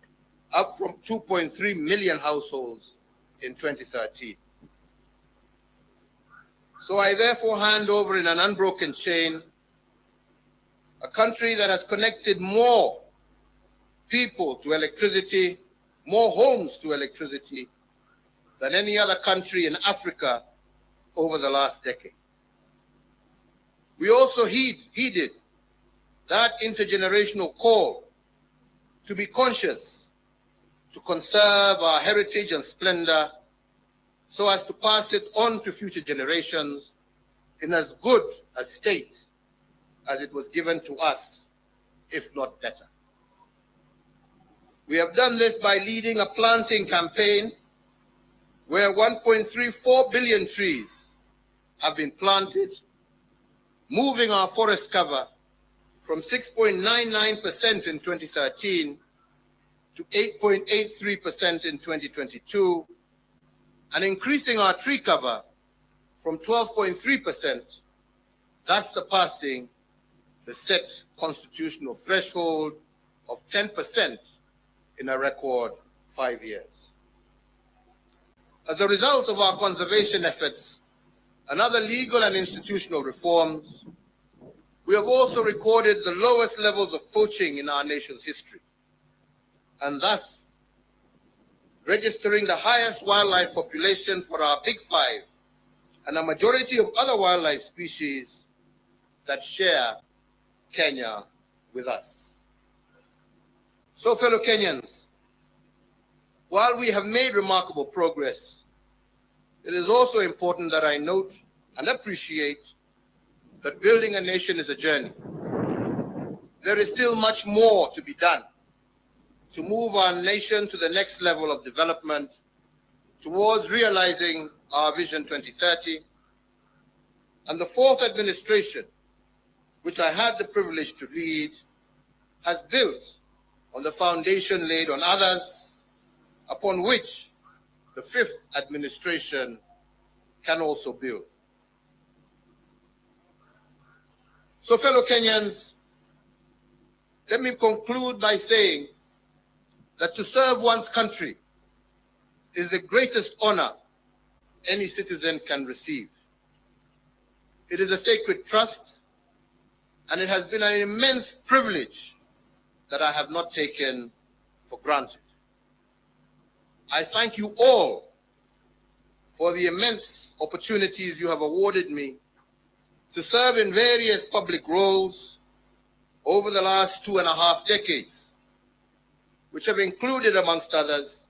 up from 2.3 million households in 2013. So I therefore hand over in an unbroken chain a country that has connected more people to electricity, more homes to electricity than any other country in Africa over the last decade. We also heeded that intergenerational call to be conscious, to conserve our heritage and splendor so as to pass it on to future generations in as good a state as it was given to us, if not better. We have done this by leading a planting campaign where 1.34 billion trees have been planted, moving our forest cover from 6.99% in 2013 to 8.83% in 2022, and increasing our tree cover from 12.3%, thus surpassing the set constitutional threshold of 10% in a record 5 years. As a result of our conservation efforts and other legal and institutional reforms, we have also recorded the lowest levels of poaching in our nation's history, and thus registering the highest wildlife population for our Big Five and a majority of other wildlife species that share Kenya with us. So, fellow Kenyans, while we have made remarkable progress, it is also important that I note and appreciate that building a nation is a journey. There is still much more to be done to move our nation to the next level of development towards realizing our Vision 2030. And the fourth administration, which I had the privilege to lead, has built on the foundation laid on others, upon which the fifth administration can also build. So, fellow Kenyans, let me conclude by saying that to serve one's country is the greatest honor any citizen can receive. It is a sacred trust, and it has been an immense privilege that I have not taken for granted. I thank you all for the immense opportunities you have awarded me to serve in various public roles over the last 2.5 decades, which have included, amongst others,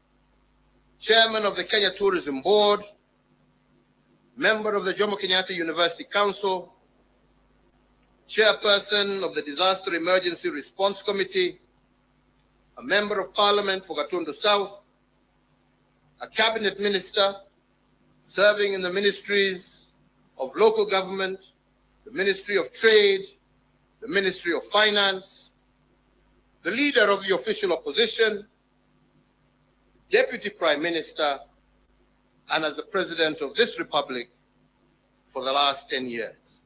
Chairman of the Kenya Tourism Board, member of the Jomo Kenyatta University Council, Chairperson of the Disaster Emergency Response Committee, a Member of Parliament for Gatundu South, a Cabinet Minister serving in the Ministries of Local Government, the Ministry of Trade, the Ministry of Finance, the Leader of the Official Opposition, Deputy Prime Minister, and as the President of this Republic for the last 10 years.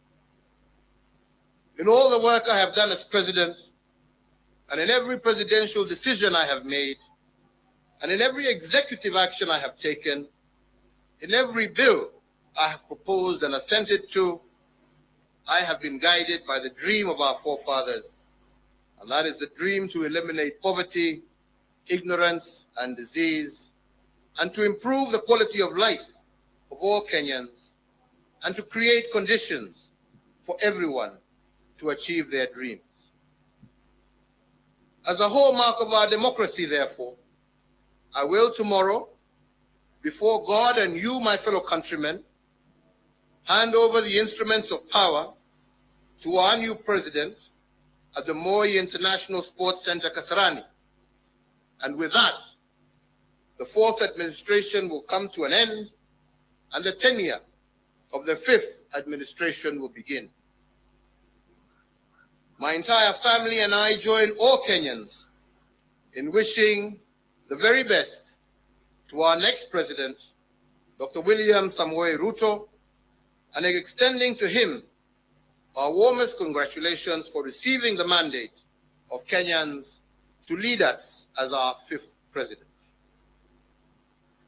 In all the work I have done as President, and in every presidential decision I have made, and in every executive action I have taken, in every bill I have proposed and assented to, I have been guided by the dream of our forefathers, and that is the dream to eliminate poverty, ignorance, and disease, and to improve the quality of life of all Kenyans, and to create conditions for everyone to achieve their dreams. As a hallmark of our democracy, therefore, I will tomorrow, before God and you, my fellow countrymen, hand over the instruments of power to our new president at the Moi International Sports Center, Kasarani. And with that, the fourth administration will come to an end, and the tenure of the fifth administration will begin. My entire family and I join all Kenyans in wishing the very best to our next president, Dr. William Samoei Ruto, and extending to him our warmest congratulations for receiving the mandate of Kenyans to lead us as our fifth president.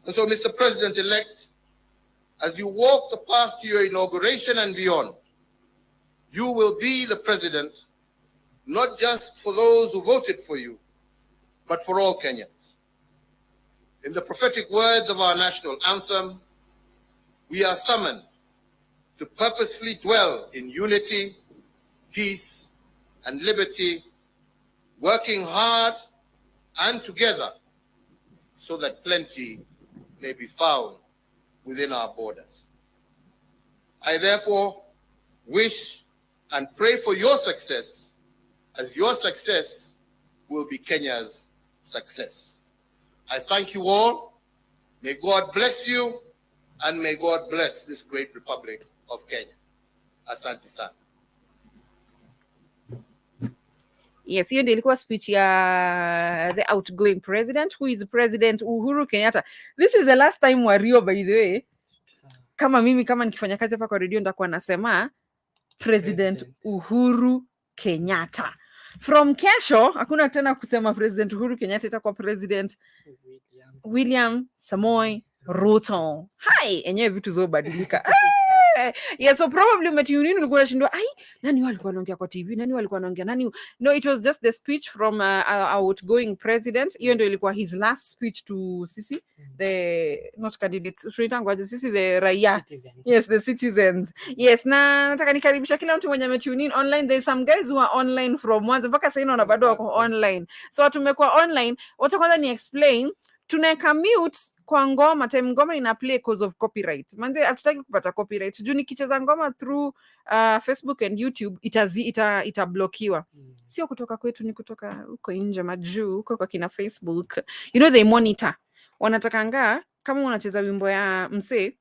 And so, Mr. President-elect, as you walk the path to your inauguration and beyond, you will be the president not just for those who voted for you, but for all Kenyans. In the prophetic words of our national anthem, we are summoned to purposefully dwell in unity, peace, and liberty, working hard and together so that plenty may be found within our borders. I therefore wish and pray for your success, as your success will be Kenya's success. I thank you all. May God bless you, and may God bless this great Republic of Kenya. Asante sana. Yes, hiyo ndio ilikuwa speech ya the outgoing president, who is President Uhuru Kenyatta. This is the last time Wario, by the way. Kama nikifanya kazi hapa kwa radio nitakuwa nasema President Uhuru Kenyatta. From kesho hakuna tena kusema President Uhuru Kenyatta, itakuwa President William Samoei Ruto. Hai, enyewe vitu zobadilika. Yeah, so probably umetune in ulikuwa unashindwa ai nani walikuwa wanaongea kwa TV, nani walikuwa wanaongea nani. No, it was just the speech from our outgoing president. Hiyo ndio ilikuwa his last speech to sisi the not candidates tunaitangwa sisi the raia. Citizens. Yes, the citizens. Yes, na nataka nikaribisha kila mtu mwenye ametune in online. There's some guys who are online from mwanzo mpaka sasa naona bado wako online. So tumekuwa online, wacha kwanza ni explain. Tunaweka mute kwa ngoma time ngoma ina play cause of copyright. Manze hatutaki kupata copyright. Juu nikicheza ngoma through Facebook and YouTube itablokiwa. Sio kutoka kwetu, ni kutoka huko nje majuu huko kwa kina Facebook. You know they monitor. Wanatakanga kama unacheza wimbo ya msee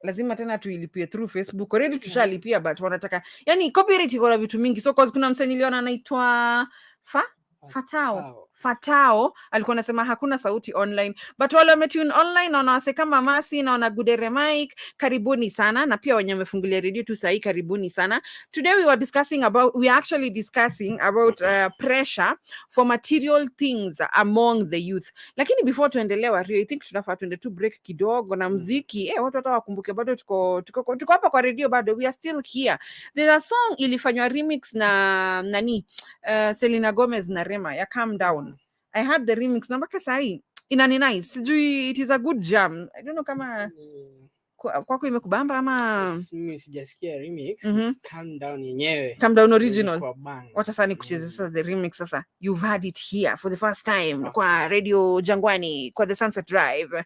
lazima tena tuilipie through Facebook. Already tushalipia but wanataka yani copyright iko na vitu mingi. So cause kuna msee niliona anaitwa Fatao alikuwa anasema hakuna sauti online, but wale wametune online na wanawase kama Masi na wana Gudere Mike, karibuni sana, na pia wenye wamefungulia radio tu sahi, karibuni sana. Today we are actually discussing about pressure for material things among the youth. Lakini before tuendelee Wario, I think tunafaa tuende tu break kidogo na muziki. Watu hata wakumbuke bado tuko hapa kwa radio, bado we are still here. There's a song ilifanywa remix na nani Selena Gomez na Rema ya Calm Down. I had the remix na mpaka sahi inani nice. Sijui it is a good jam. I don't know kama kwako imekubamba ama mimi sijasikia remix. Calm Down yenyewe. Calm Down original. Wacha sasa nikucheze sasa the remix sasa. You've had it here for the first time kwa Radio Jangwani kwa the Sunset Drive.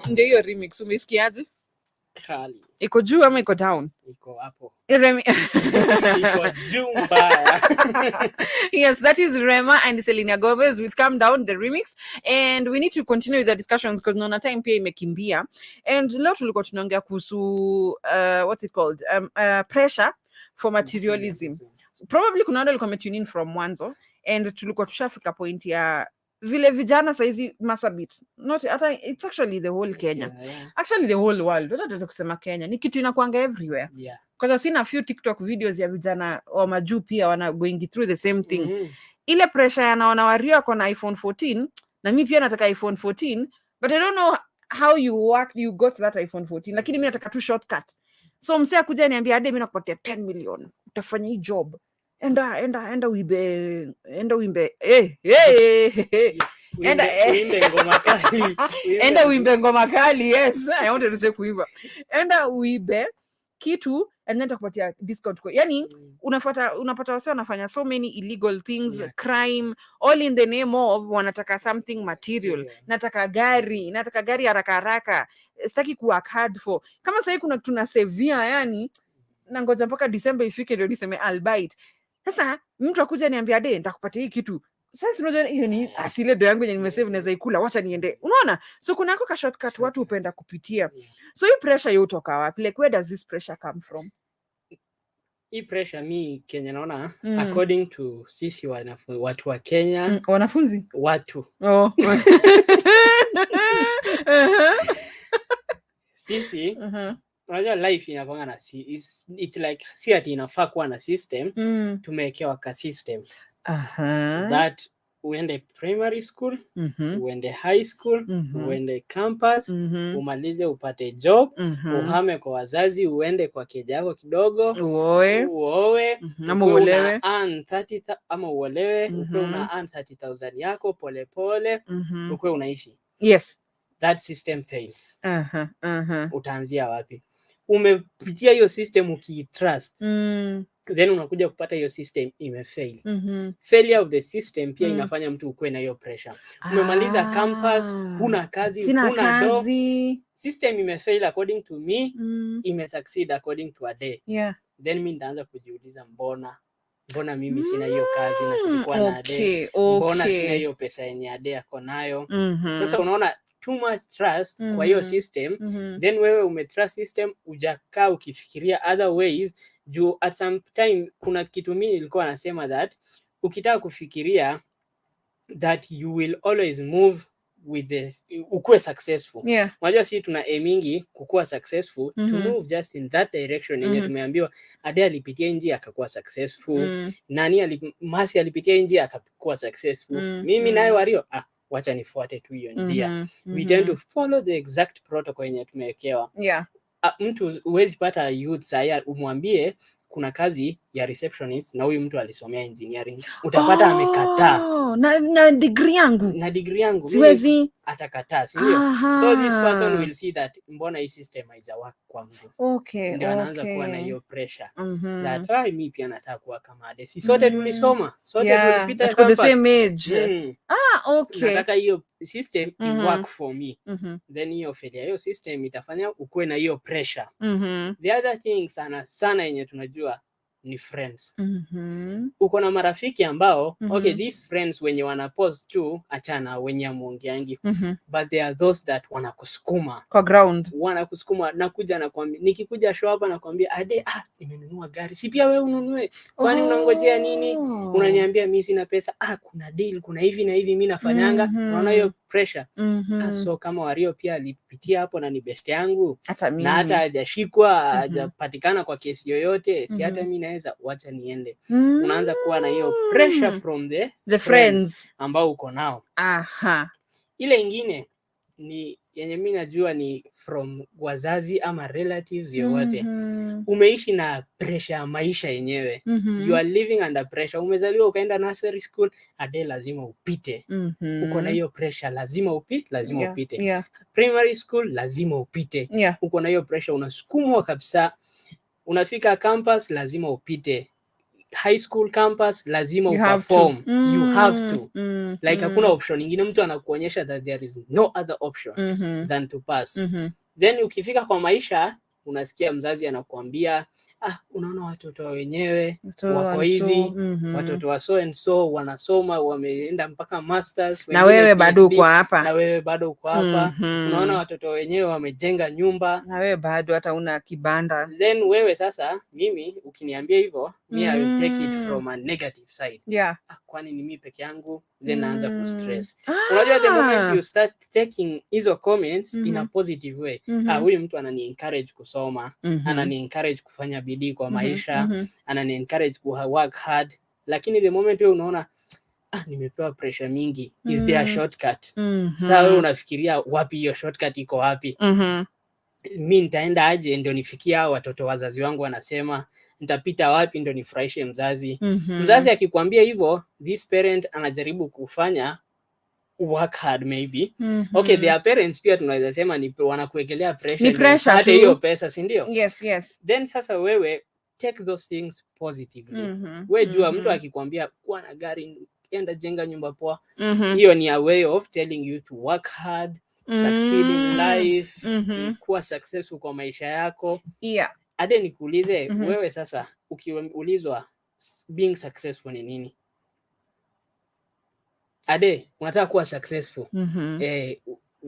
Ndio hiyo remix umesikiaje? Kali. Iko juu ama iko down? Iko hapo. Iko juu mbaya. Yes, that is Rema and Selena Gomez with Calm Down, the remix. And we need to continue with the discussions because naona time pia imekimbia. And leo tulikuwa tunaongea kuhusu what's it called? Pressure for materialism. Probably kuna wale walikuwa tune in from mwanzo and tulikuwa tushafika point ya vile vijana saizi Masabit, not hata, it's actually the whole Kenya. Yeah. Actually the whole world. Hata kusema Kenya ni kitu inakuanga everywhere. Yeah. Because I've seen a few TikTok videos ya vijana wa majuu pia wana going through the same thing. Ile pressure yanaona Wario ako na iPhone 14 na mimi pia nataka iPhone 14, but I don't know how you got that iPhone 14, lakini mimi nataka tu shortcut. So msee akuja niambia Ade, mimi nakupatia 10 million, utafanya hii job. Enda uimbe uimbe ngoma kali. Enda uimbe ngoma kali. Yes, I wanted to say kuimba. Enda uimbe kitu and then takupatia discount kwa. Yani unapata wase wanafanya so many illegal things, yeah, crime, all in the name of wanataka something material. Nataka gari haraka haraka. Sitaki ku work hard for. Kama sasa kuna tuna severe yani na ngoja mpaka December ifike ndio niseme I'll buy it. Sasa mtu akuja niambia Ade, nitakupatia hii kitu. Sasa unajua hiyo ni asile do yangu yenye nimesave naweza ikula, wacha niende. Unaona? So kuna ka shortcut watu hupenda kupitia. So hii pressure yote toka wapi? Like where does this pressure come from? Hii pressure mi Kenya naona according to sisi watu wa Kenya, wanafunzi watu sisi unajua life inakuwa na it's like si ati inafaa kuwa na system, tumewekewa ka system that uende primary school, uende high school, uende campus, umalize upate job, uhame kwa wazazi, uende kwa keja yako kidogo, uoe, ama uolewe, earn 30 ama uolewe, una earn 30,000 yako pole pole, ukwe unaishi. Yes. That system fails. Utaanzia wapi? Umepitia hiyo system ukitrust. Then unakuja kupata hiyo system imefail. Failure of the system pia inafanya mtu ukue na hiyo pressure. Umemaliza campus, huna kazi, huna do. System imefail according to me, imesucceed according to Ade. Yeah. Then mimi nitaanza kujiuliza mbona mimi sina hiyo kazi na kulikuwa na Ade? Mbona sina hiyo pesa yenye Ade ako nayo? Sasa unaona too much trust kwa hiyo system, then wewe umetrust system, ujakaa ukifikiria other ways. Juu at some time kuna kitu mimi nilikuwa nasema that ukitaka kufikiria that you will always move with the ukue successful. Unajua si tuna aimingi kukua successful, to move just in that direction yenye tumeambiwa Ade alipitia njia akakuwa successful, Masi alipitia njia akakuwa successful, mimi naye Wario wacha nifuate tu hiyo njia. We tend to follow the exact protocol yenye tumewekewa. Mtu huwezi pata youth saya umwambie kuna kazi ya receptionist na huyu mtu alisomea engineering, utapata amekataa. Na degree yangu siwezi, atakataa, si ndio? So this person will see that mbona hii system haijawaka kwangu. Ndio anaanza kuwa na hiyo pressure that mimi pia nataka kuwa kama Ade. Si sote tulisoma, sote tulipita campus, the same age. Nataka hiyo system work for me. Then hiyo system itafanya ukue na hiyo pressure. The other thing sana yenye tunajua ni friends. Uko na marafiki ambao okay, these friends wenye wanapost tu achana, wenye amuongeangi, but there are those that wanakusukuma kwa ground, wanakusukuma nakuja na kwambia, nikikuja show hapa na kwambia Ade, nimenunua gari, si pia wewe ununue, kwani unangojea nini? Unaniambia mimi sina pesa, kuna deal, kuna hivi na hivi mimi nafanyanga. Unaona hiyo pressure. So kama Wario pia alipitia hapo na ni best yangu, na hata hajashikwa, hajapatikana kwa kesi yoyote, si hata mimi naweza, wacha niende. Unaanza kuwa na hiyo pressure from the friends ambao uko nao. Ile ingine ni yenye mimi najua ni from wazazi ama relatives yote. Umeishi na pressure ya maisha yenyewe. You are living under pressure. Umezaliwa ukaenda nursery school, Ade lazima upite. Uko na hiyo pressure, lazima upite. Primary school lazima upite. Uko na hiyo pressure, unasukumwa kabisa. Unafika campus lazima upite. high school campus lazima You have uperform. to. You have to. Like hakuna option ingine, mtu anakuonyesha that there is no other option than to pass. Then ukifika kwa maisha unasikia mzazi anakuambia unaona watoto wenyewe wako hivi, watoto wa so and so wanasoma, wameenda mpaka masters, na wewe bado uko hapa, unaona watoto wenyewe wamejenga nyumba, na wewe bado hata una kibanda. Then wewe sasa, mimi ukiniambia hivyo, me I will take it from a negative side. Kwani ni mimi peke yangu, then naanza ku stress. Unajua the moment you start taking hizo comments in a positive way, huyu mtu anani encourage kusoma, anani encourage kufanya bidii kwa maisha, anani encourage ku work hard, lakini the moment wewe unaona nimepewa pressure mingi, is there a shortcut? Sasa wewe unafikiria wapi hiyo shortcut iko wapi? Mimi nitaenda aje ndio nifikie hao watoto wazazi wangu wanasema, nitapita wapi ndio nifurahishe mzazi? Mzazi akikwambia hivyo, this parent anajaribu kufanya work hard maybe. Okay, their parents pia tunaweza sema ni wanakuwekelea pressure hata hiyo pesa, si ndio? Yes. Then sasa wewe take those things positively. Wewe jua mtu akikwambia kuwa na gari, enda jenga nyumba poa, hiyo ni a way of telling you to work hard, succeed in life, kuwa successful kwa maisha yako. Ade nikuulize, wewe sasa ukiulizwa being successful ni nini? Ade, unataka kuwa successful.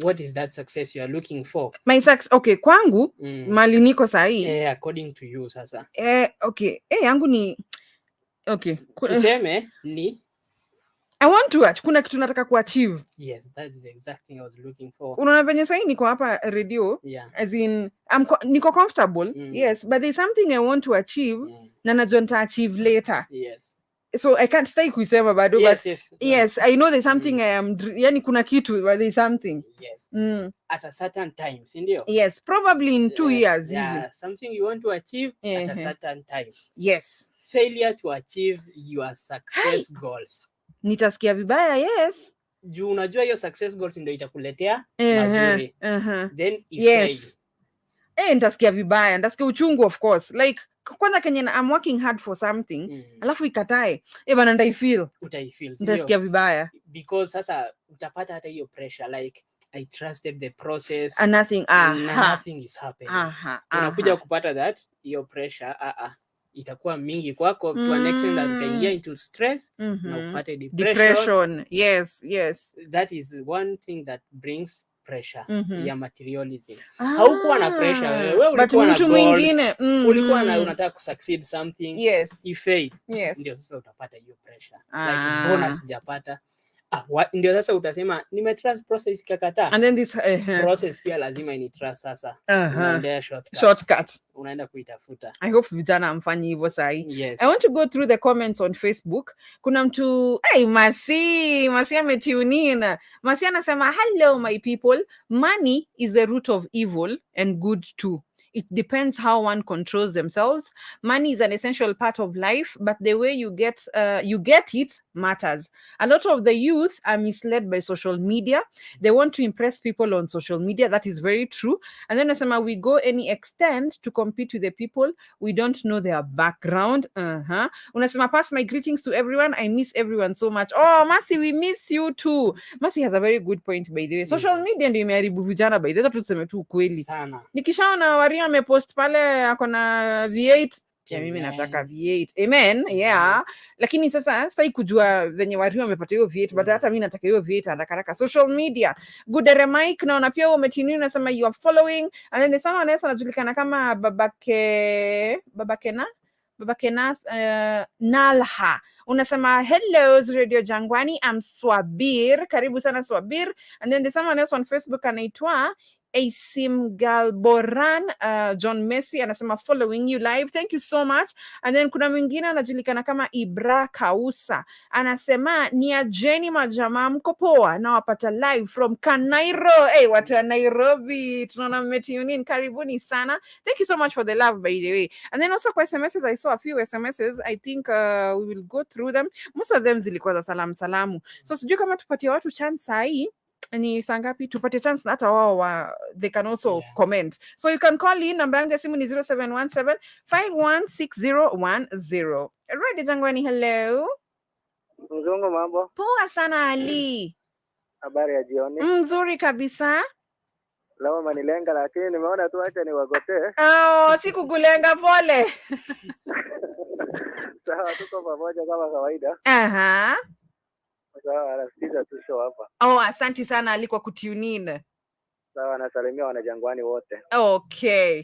What is that success you are looking for? My success, okay, kwangu mali niko sahi. According to you sasa. Okay. Yangu ni okay. Tuseme ni I want to kuna kitu nataka kuachieve. Yes, that is the exact thing I was looking for. Unaona venye sahi niko hapa radio, as in niko comfortable, yes, but there's something I want to achieve na najua nita achieve later. Yes. So I can't stay kuisema bado, yes, I know there's something I am, yani kuna kitu, but there's something. Yes. At a certain time, sindio? Yes, probably in 2 years. Something you want to achieve at a certain time. Yes. Failure to achieve your success goals. Nitasikia vibaya, yes. Juu unajua hiyo success goals ndio itakuletea mazuri. Then yes. Nitasikia vibaya, nitasikia uchungu, of course. Like kwanza kenye I'm working hard for something, alafu ikatae, bana ndaifeel. Nitasikia vibaya. Because sasa utapata hata hiyo pressure, like I trusted the process and nothing is happening. Unakuja kupata that hiyo pressure itakuwa mingi kwako to an extent that you can get into stress na upate depression. Yes. That is one thing that brings pressure ya materialism. Haukuwa na pressure wewe ulikuwa na mtu mwingine, ulikuwa na unataka kusucceed something, you fail. Ndio sasa utapata hiyo pressure. Like mbona sijapata? Ndio sasa utasema nimetrust process ikakataa. And then this process pia lazima ini trust sasa. Unaenda shortcut. Unaenda kuitafuta. I hope vijana amfanyi hivyo sahi. Yes. I want to go through the comments on Facebook. Kuna mtu, Masi ametune in. Masi anasema, hello my people. Money is the root of evil and good too. It depends how one controls themselves. Money is an essential part of life, but the way you get it matters. A lot of the youth are misled by social media. They want to impress people on social media. That is very true. And then we go any extent to compete with the people. We don't know their background. Unasema, pass my greetings to everyone. I miss everyone so much. Oh, Masi, we miss you too. Masi has a very good point, by the way. Social media ndio imeharibu vijana, by the way. Tuseme tu kweli. Sana. Nikishaona Waria amepost pale akona V8, ya mimi nataka V8. Amen. Yeah. Lakini sasa sitaki kujua venye Waria amepata hiyo V8, but hata mimi nataka hiyo V8 haraka. Social media. Goodere Mike naona pia umetini unasema you are following, and then someone anaesa anajulikana kama babakena Nalha. Unasema hello Radio Jangwani, I'm Swabir. Karibu sana Swabir. And then there's someone else on Facebook anaitwa Asim Galboran, John Messi anasema following you live. Thank you so much. And then kuna mwingine anajulikana kama Ibra Kausa. Anasema ni ajeni majamaa mko poa na wapata live from Kanairo. Watu wa Nairobi. Tunaona mmetune in. Karibuni sana. Thank you so much for the love, by the way. And then also kwa SMSs, I saw a few SMSs. I think we will go through them. Most of them zilikuwa za salamu. So sijui kama tupatie watu chance hii. Ni saa ngapi? Tupate chance hata wao they can also Yeah. comment. So you can call in, namba yangu ya simu ni 0717 516010. Radio Jangwani, hello. Mzungu, mambo? Poa sana Ali. Habari ya jioni. Mzuri kabisa. Leo manilenga lakini nimeona tu acha niwagotee. Sikukulenga, pole. Sawa, tuko pamoja kama kawaida. Aha. Sawa, nasikiza tu show hapa. Asante sana Ali kwa kutune in. Sawa, nasalimia wanajangwani wote. Okay.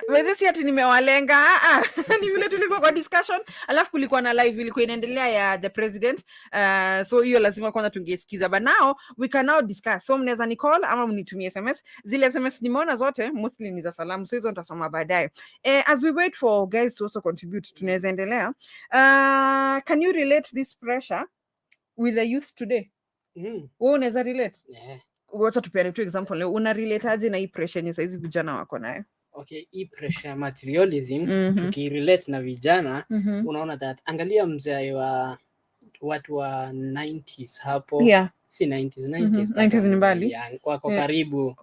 Wewe si ati nimewalenga. Ni vile tulikuwa kwa discussion, alafu kulikuwa na live ilikuwa inaendelea ya the president. So hiyo lazima kwanza tungesikiza. But now we can now discuss. So mnaweza ni call ama mnitumie SMS. Zile SMS nimeona zote mostly ni za salamu. So hizo nitasoma baadaye. As we wait for guys to also contribute, tunaweza endelea. Can you relate this pressure with the youth today? Wewe unaweza relate? Yeah. Wacha tupeane tu example leo. Una relate aje na hii pressure yenye saizi vijana wako nayo? Okay, hii pressure materialism tukirelate na vijana unaona that angalia mzee wa watu wa 90s hapo. Yeah. Si 90s 90s ni mbali. Wako karibu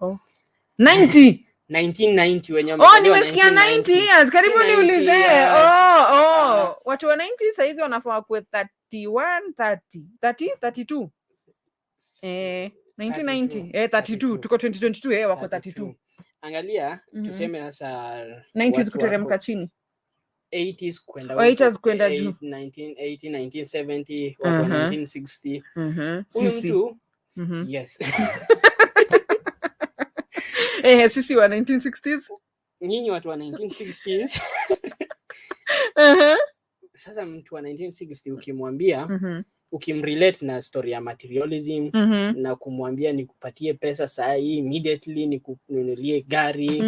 90 1990 wenye wamezaliwa. Nimesikia 90 years. Karibu niulize. Watu wa 90 saizi wanafaa kuwe 31 32. 1990 32 tuko 2022 wako 32. Angalia tuseme sasa 90s kuteremka chini, 80s kwenda 80s kwenda juu, 1980 1970 wako 1960. Huyu mtu yes. Sisi wa 1960s, nyinyi watu wa 1960s. Sasa mtu wa 1960 ukimwambia ukimrelate na story ya materialism na kumwambia nikupatie pesa saa hii immediately nikununulie gari,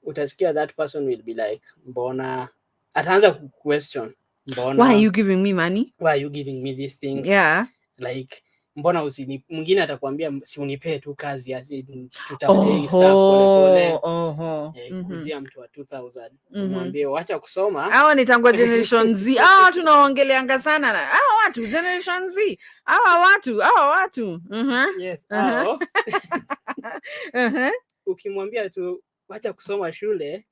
utasikia that person will be like, mbona, ataanza question, mbona, why are you giving me money, why are you giving me these things, yeah, like mbona mwingine atakwambia si unipee tu kazi tutafute hii stuff pole pole. Kujia mtu wa 2000 mwambie wacha kusoma. Hawa ni tangu generation Z. Tunaongeleanga sana na hawa watu generation Z. Hawa watu. Yes. Ukimwambia tu wacha kusoma shule,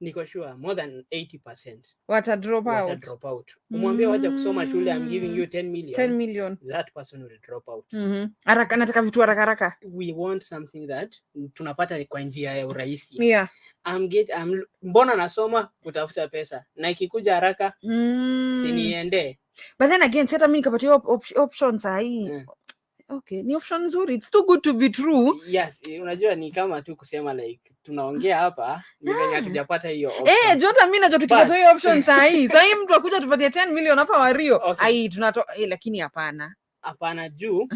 niko sure more than 80% wata drop out. Umwambie wacha kusoma shule, I'm giving you 10 million, that person will drop out. Haraka, nataka vitu haraka. We want something that tunapata kwa njia ya urahisi. Yeah. Mbona nasoma kutafuta pesa na ikikuja haraka siniende. But then again, sasa mimi nikapatia options hii. Okay, ni option nzuri. It's too good to be true. Yes, unajua ni kama tu kusema like tunaongea hapa ni venye hatujapata hiyo option. Jota mimi najua tukipata hiyo option saa hii mtu akuja tupatie 10 million hapa Wario. Okay. Tunatoa lakini hapana juu.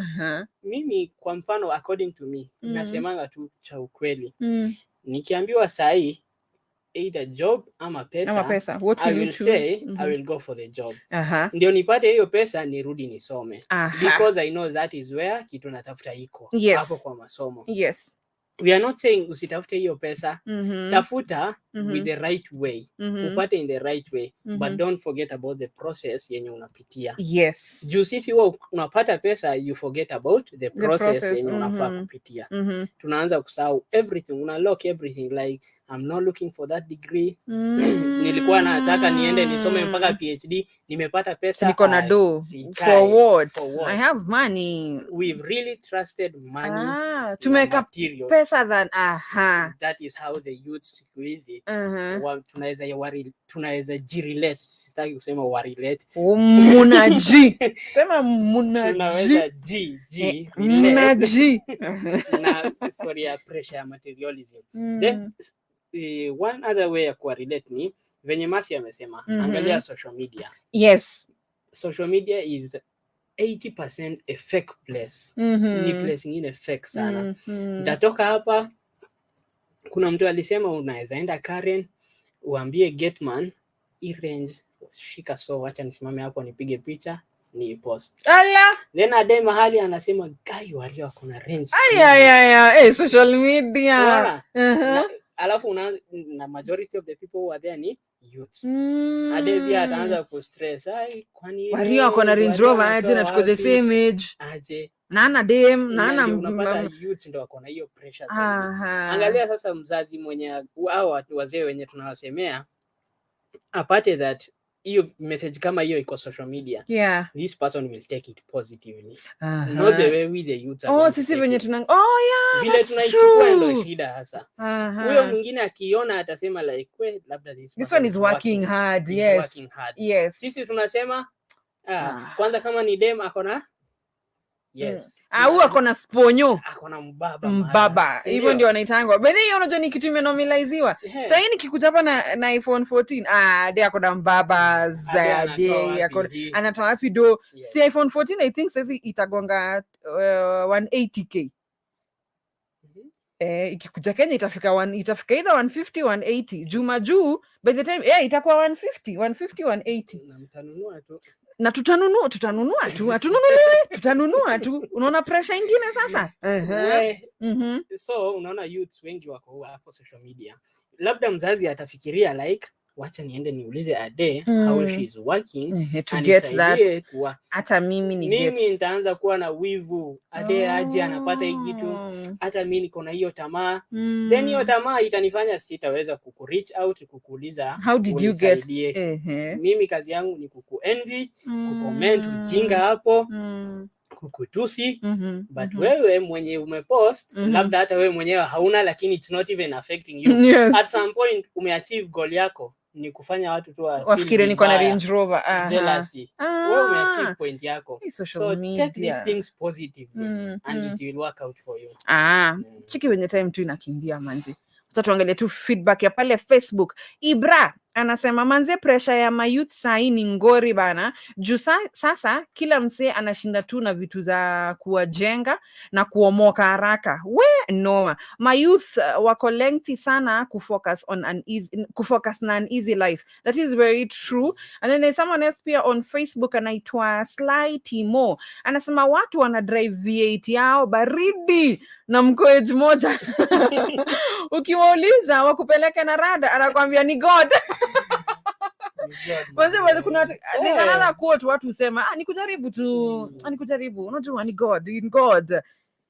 Mimi kwa mfano according to me nasemanga tu cha ukweli. Nikiambiwa saa hii either job ama pesa, what will you choose? I will go for the job. Ndio nipate hiyo pesa nirudi nisome. Because I know that is where kitu natafuta iko. Hapo kwa masomo. Yes. We are not saying usitafute hiyo pesa. Tafuta with the right way. Upate in the right way. But don't forget about the process yenye unapitia. Yes. Juu sisi unapata pesa, you forget about the process yenye unafaa kupitia. Tunaanza kusahau everything. Unalock everything like I'm not looking for that degree. Nilikuwa nataka niende nisome mpaka PhD, nimepata pesa. Niko na do. For what? I have money. We've really trusted money. Tumeka pesa than that is how the youth siku hizi tunaweza jirelate. Sitaki kusema warelate. Munaji. Sema munaji. Tunaweza munaji. Na story ya pressure ya materialism. Then one other way ya kuwarelate ni venye Masi amesema, angalia social media. Yes. Social media is 80% a fake place. Ni place ingine fake sana. Nitatoka hapa, kuna mtu alisema unaweza enda Karen uambie Getman range shika, so wacha nisimame hapo nipige picha ni post. Then Ade mahali anasema guy Wario kuna range. Social media. Alafu na majority of the people who are there ni youths. Ade pia ataanza ku stress, kwani Wario kuna Range Rover aje na tuko the same age. Aje nana dem nana ndio unapata youth ndio wako na hiyo pressure zaidi. Aha. Angalia sasa mzazi mwenye hao watu wazee wenye tunawasemea apate that hiyo message kama hiyo iko social media, Yeah. this person will take it positively. Aha. Not the way we the youths are going to sisi take venye it. tuna yeah, Vile that's tunaichukua ndio true. shida hasa. Aha. Huyo mwingine akiona atasema like labda This one is working hard. He's Yes. working hard. Yes. Sisi tunasema kwanza kama ni dem akona yes. Huyu akona sponyo. Akona mbaba. Hivyo ndio wanaitangwa. By the way, unajua ni kitu imenomaliziwa. Sasa hii nikikuja hapa na iPhone 14, de akona mbaba zaidi. Anatoa wapi do? Yes. Si iPhone 14 I think sasa itagonga 180k. Ikikuja Kenya itafika either 150 180. Juma juu by the time itakuwa 150 180. Na mtanunua tu. Na tutanunua tu. Tutanunua tu. Unaona pressure ingine sasa? So unaona youths wengi wako hapo social media. Labda mzazi atafikiria like wacha niende niulize Ade how she is working to get that. Hata mimi nitaanza kuwa na wivu Ade aje anapata hii kitu, hata mimi niko na hiyo tamaa. Then hiyo tamaa itanifanya sitaweza kukureach out kukuuliza how did you get. Mimi kazi yangu ni kukuenvy, kucomment ujinga hapo, kukutusi. But wewe mwenye umepost labda hata wewe mwenyewe hauna, lakini it's not even affecting you. Yes. At some point umeachieve goal yako ni kufanya watu tu wafikiri niko na Range Rover. Jealousy. Wewe umeachieve point yako. So take these things positively and it will work out for you. Chiki wenye time tu inakimbia manzi. Sasa tuangalie tu feedback ya pale Facebook. Ibra anasema manze pressure ya mayouth sahi ni ngori bana. Juu sasa kila msee anashinda tu na vitu za kuwajenga na kuomoka haraka. No. Mayouth wako lengthy sana kufocus na an easy life. That is very true. And then there's someone else pia on Facebook anaitwa Sly Timo. Anasema watu wana drive V8 yao baridi na mkoeji moja. Ukiwauliza wakupeleke na rada anakuambia ni God. Kuna there's another quote watu husema nikujaribu tu, nikujaribu, unajua ni God, in God.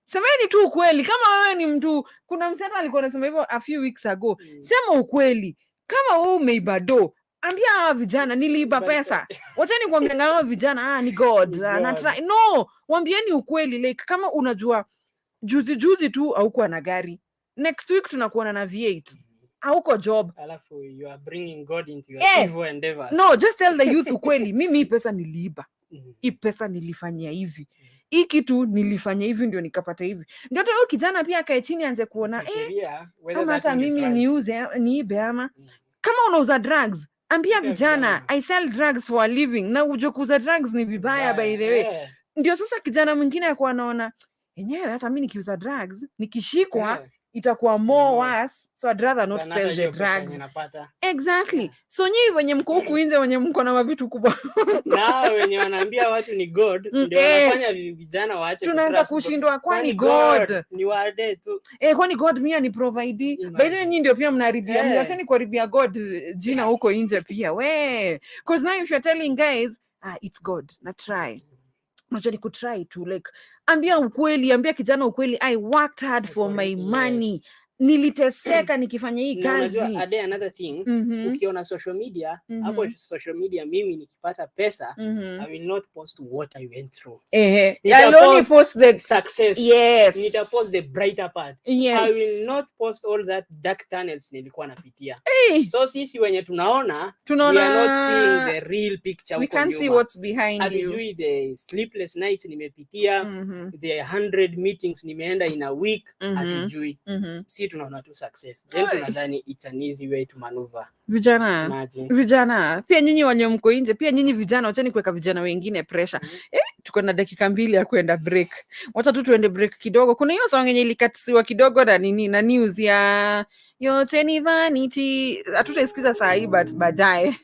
Semeni tu ukweli kama wewe ni mtu. Kuna mseta alikuwa anasema hivyo a few weeks ago. Sema ukweli. Kama wewe umeiba do, ambia hawa vijana niliiba pesa. Wacheni kuambia hawa vijana ni God. No, waambieni ukweli like kama unajua juzi tu haukuwa na gari. Next week tunakuona na V8. Hauko job. Alafu you are bringing God into your evil endeavors. No, just tell the youth ukweli. Mimi hii pesa niliiba. Hii pesa nilifanyia hivi. Hii kitu nilifanya hivi ndio nikapata hivi. Ndio huyo kijana pia akae chini aanze kuona ama hata mimi niibe ama. Kama unauza drugs, ambia vijana I sell drugs for a living. Na ujue kuuza drugs ni vibaya by the way. Ndio sasa kijana mwingine akawa anaona yenyewe hata mimi nikiuza drugs nikishikwa itakuwa more worse, so I'd rather not sell the drugs. Exactly. So nyinyi wenye mko huku nje wenye mko na mavitu kubwa na wenye wanaambia watu ni God ndio wanafanya vijana waache tunaanza kushindwa kwani God ni wade tu. Kwani God mia ni provide. By the way nyinyi ndio pia mnaribia. Mnataka kuharibia God jina huko nje pia. Because now if you're telling guys it's God, na try. Unajua kutry to like ambia ukweli, ambia kijana ukweli, I worked hard for my money. Niliteseka nikifanya hii kazi. Unajua Ade, another thing, ukiona social media, hapo social media mimi nikipata pesa, I will not post what I went through. I only post the success. Yes. Nitapost the brighter part. Yes. I will not post all that dark tunnels nilikuwa napitia. So sisi wenye tunaona, we are not seeing the real picture. We can't see what's behind you. Hatujui the sleepless nights nimepitia, the 100 meetings nimeenda in a week, hatujui. Si tunaona tu success. Then tunadhani it's an easy way to maneuver. Vijana, pia nyinyi wenye mko nje, pia nyinyi vijana, wacheni kuweka vijana wengine pressure. Tuko na dakika 2 ya kwenda break. Wacha tu tuende break kidogo. Kuna hiyo song yenye ilikatisiwa kidogo na news ya yote ni vanity. Hatutaisikiza saa hii but baadaye.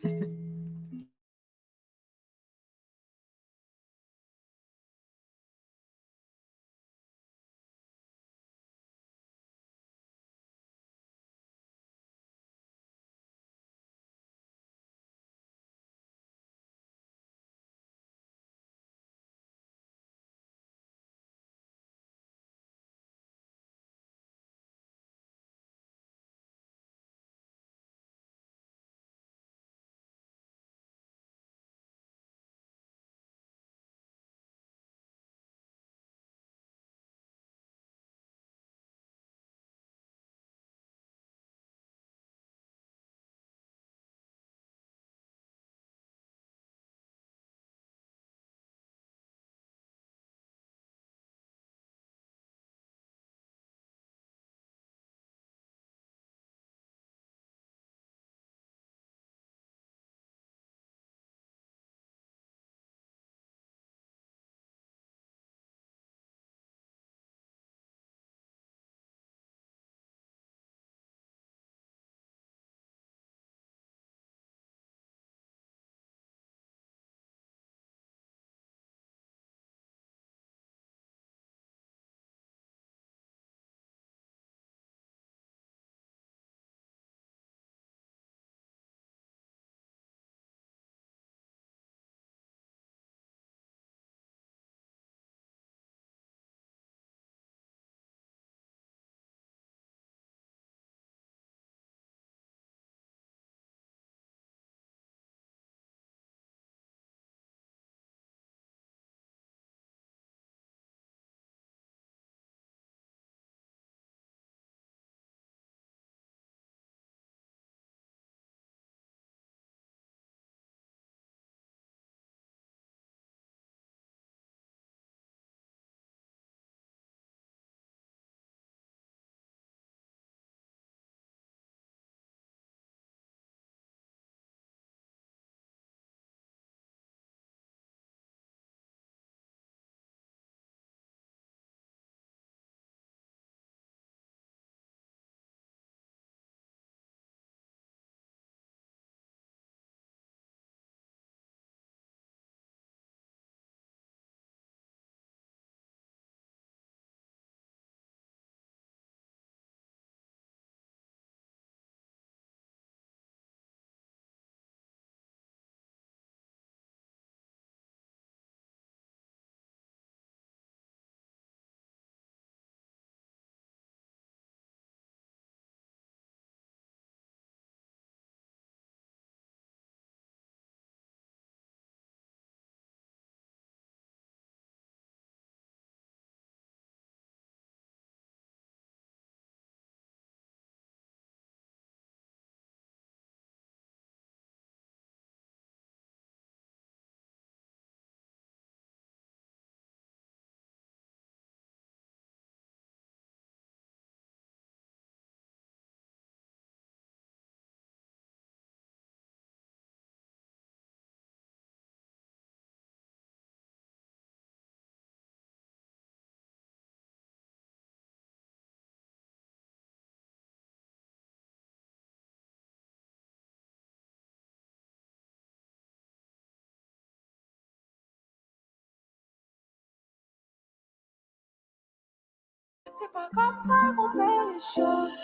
C'est pas comme ça qu'on fait les choses.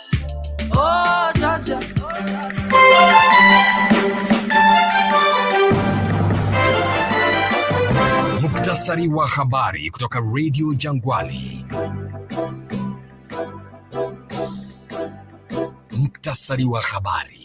Oh, Jaja. Muktasari wa habari kutoka Radio Jangwani. Muktasari wa habari.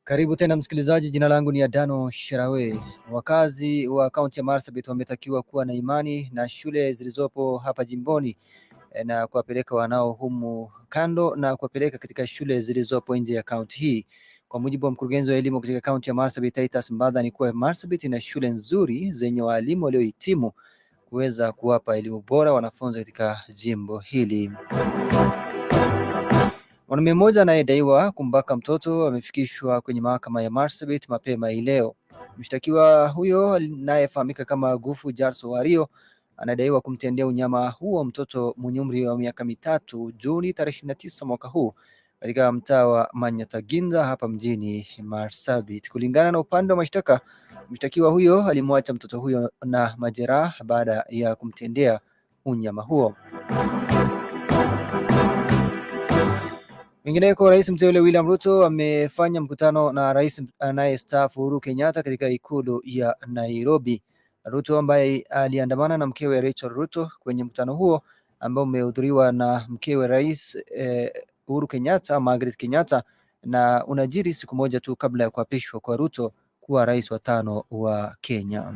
Karibu tena msikilizaji, jina langu ni Ade.Ft. Wakazi wa kaunti ya Marsabit wametakiwa kuwa na imani na shule zilizopo hapa jimboni na kuwapeleka wanao humu kando na kuwapeleka katika shule zilizopo nje ya kaunti hii. Kwa mujibu wa mkurugenzi wa elimu katika kaunti ya Marsabit, Ade.Ft, ni kuwa Marsabit ina shule nzuri zenye walimu waliohitimu kuweza kuwapa elimu bora wanafunzi katika jimbo hili. Mwanaume mmoja anayedaiwa kumbaka mtoto amefikishwa kwenye mahakama ya Marsabit mapema hii leo. Mshtakiwa huyo anayefahamika kama Gufu Jarso Wario anadaiwa kumtendea unyama huo mtoto mwenye umri wa miaka 3 Juni tarehe 29 mwaka huu katika mtaa wa Manyataginda hapa mjini Marsabit. Kulingana na upande wa mashtaka, mshtakiwa huyo alimwacha mtoto huyo na majeraha baada ya kumtendea unyama huo. Mwingineko, Rais mteule William Ruto amefanya mkutano na rais anayestaafu Uhuru Kenyatta katika ikulu ya Nairobi. Ruto ambaye aliandamana na mkewe Rachel Ruto kwenye mkutano huo ambao umehudhuriwa na mkewe Rais Uhuru Kenyatta, Margaret Kenyatta, na unajiri siku moja tu kabla ya kuapishwa kwa Ruto kuwa rais wa 5 wa Kenya.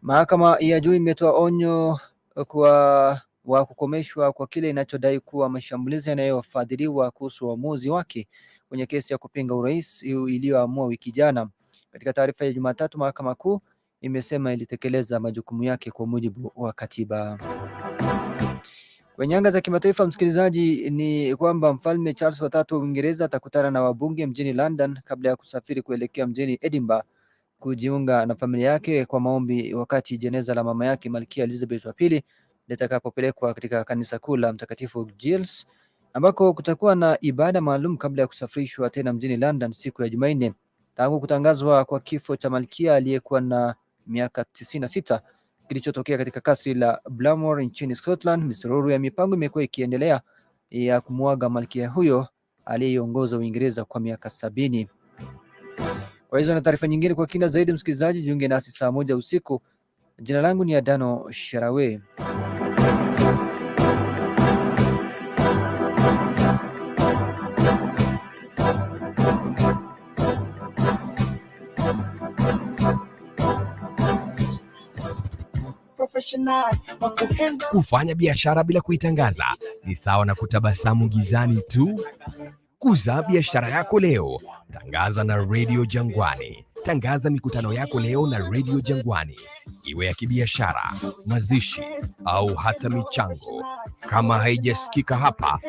Mahakama ya juu imetoa onyo wa kukomeshwa kwa kile inachodai kuwa mashambulizi yanayofadhiliwa kuhusu uamuzi wake kwenye kesi ya kupinga urais iliyoamua wiki jana. Katika taarifa ya Jumatatu, mahakama kuu imesema ilitekeleza majukumu yake kwa mujibu wa katiba. Kwenye anga za kimataifa, msikilizaji, ni kwamba Mfalme Charles wa 3 wa Uingereza atakutana na wabunge mjini London kabla ya kusafiri kuelekea mjini Edinburgh kujiunga na familia yake kwa maombi, wakati jeneza la mama yake Malkia Elizabeth wa pili litakapopelekwa katika kanisa kuu la Mtakatifu Giles, ambako kutakuwa na ibada maalum kabla ya kusafirishwa tena mjini London siku ya Jumanne. Tangu kutangazwa kwa kifo cha Malkia aliyekuwa na miaka 96 kilichotokea katika kasri la Blackmore nchini Scotland, misururu ya mipango imekuwa ikiendelea ya kumuaga Malkia huyo aliyeongoza Uingereza kwa miaka 70. Kwa hizo na taarifa nyingine kwa kina zaidi, msikilizaji, jiunge nasi saa 1 usiku. Jina langu ni Ade.Ft. Kufanya biashara bila kuitangaza ni sawa na kutabasamu gizani tu. Kuza biashara yako leo. Tangaza na Radio Jangwani. Tangaza mikutano yako leo na Radio Jangwani, iwe ya kibiashara, mazishi au hata michango. Kama haijasikika hapa,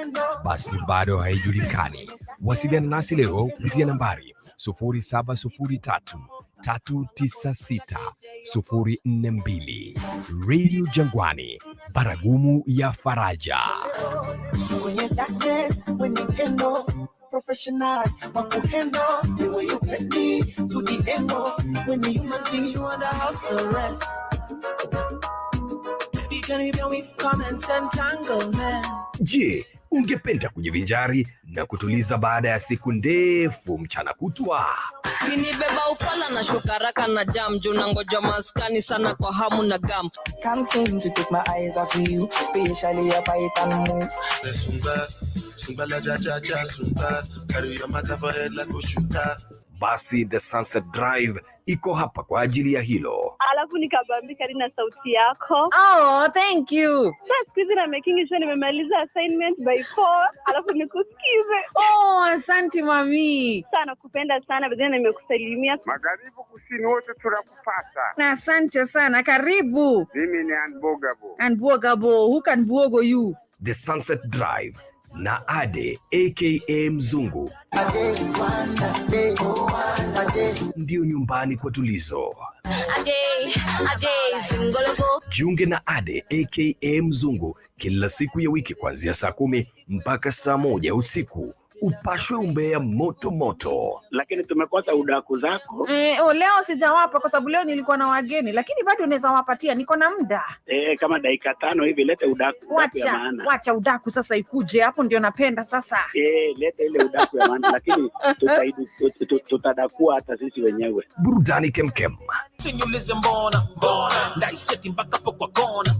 basi bado haijulikani. Wasiliana nasi leo kupitia nambari 0703-396-042. Radio Jangwani, baragumu ya faraja. Professional, the way you take me to the end when you human being you under house arrest. You can even with comments and tangle man. Je, ungependa kujivinjari na kutuliza baada ya siku ndefu mchana kutwa? Kinibeba ufala na shokaraka na jam, juna ngoja maskani sana kwa hamu na gam. Can't seem to take my eyes off you, especially up I can move. Basi The Sunset Drive iko hapa kwa ajili ya hilo. Alafu nikabambika na sauti yako. Oh, thank you. Sasa hivi na making sure nimemaliza assignment by 4, alafu nikusikize. Oh, asante mami. Sana kupenda sana, baadaye nimekusalimia. Magharibu kusini wote tunakupata. Na asante sana, karibu. Mimi ni Unbogable. Unbogable, who can bogo you? The Sunset Drive, na Ade aka Mzungu. Ndio nyumbani kwa tulizo. Jiunge na Ade aka Mzungu kila siku ya wiki kuanzia saa 10 mpaka saa 1 usiku. Upashwe umbea moto moto. Lakini tumekosa udaku zako. Leo sijawapa kwa sababu leo nilikuwa na wageni, lakini bado unaweza wapatia, niko na muda. Kama dakika 5 hivi lete udaku ya maana. Wacha udaku sasa ikuje, hapo ndio napenda sasa. Lete ile udaku ya maana, lakini tutadakua hata sisi wenyewe. Burudani kemkem. Sinyulize mbona ndaiseti mpaka hapo kwa kona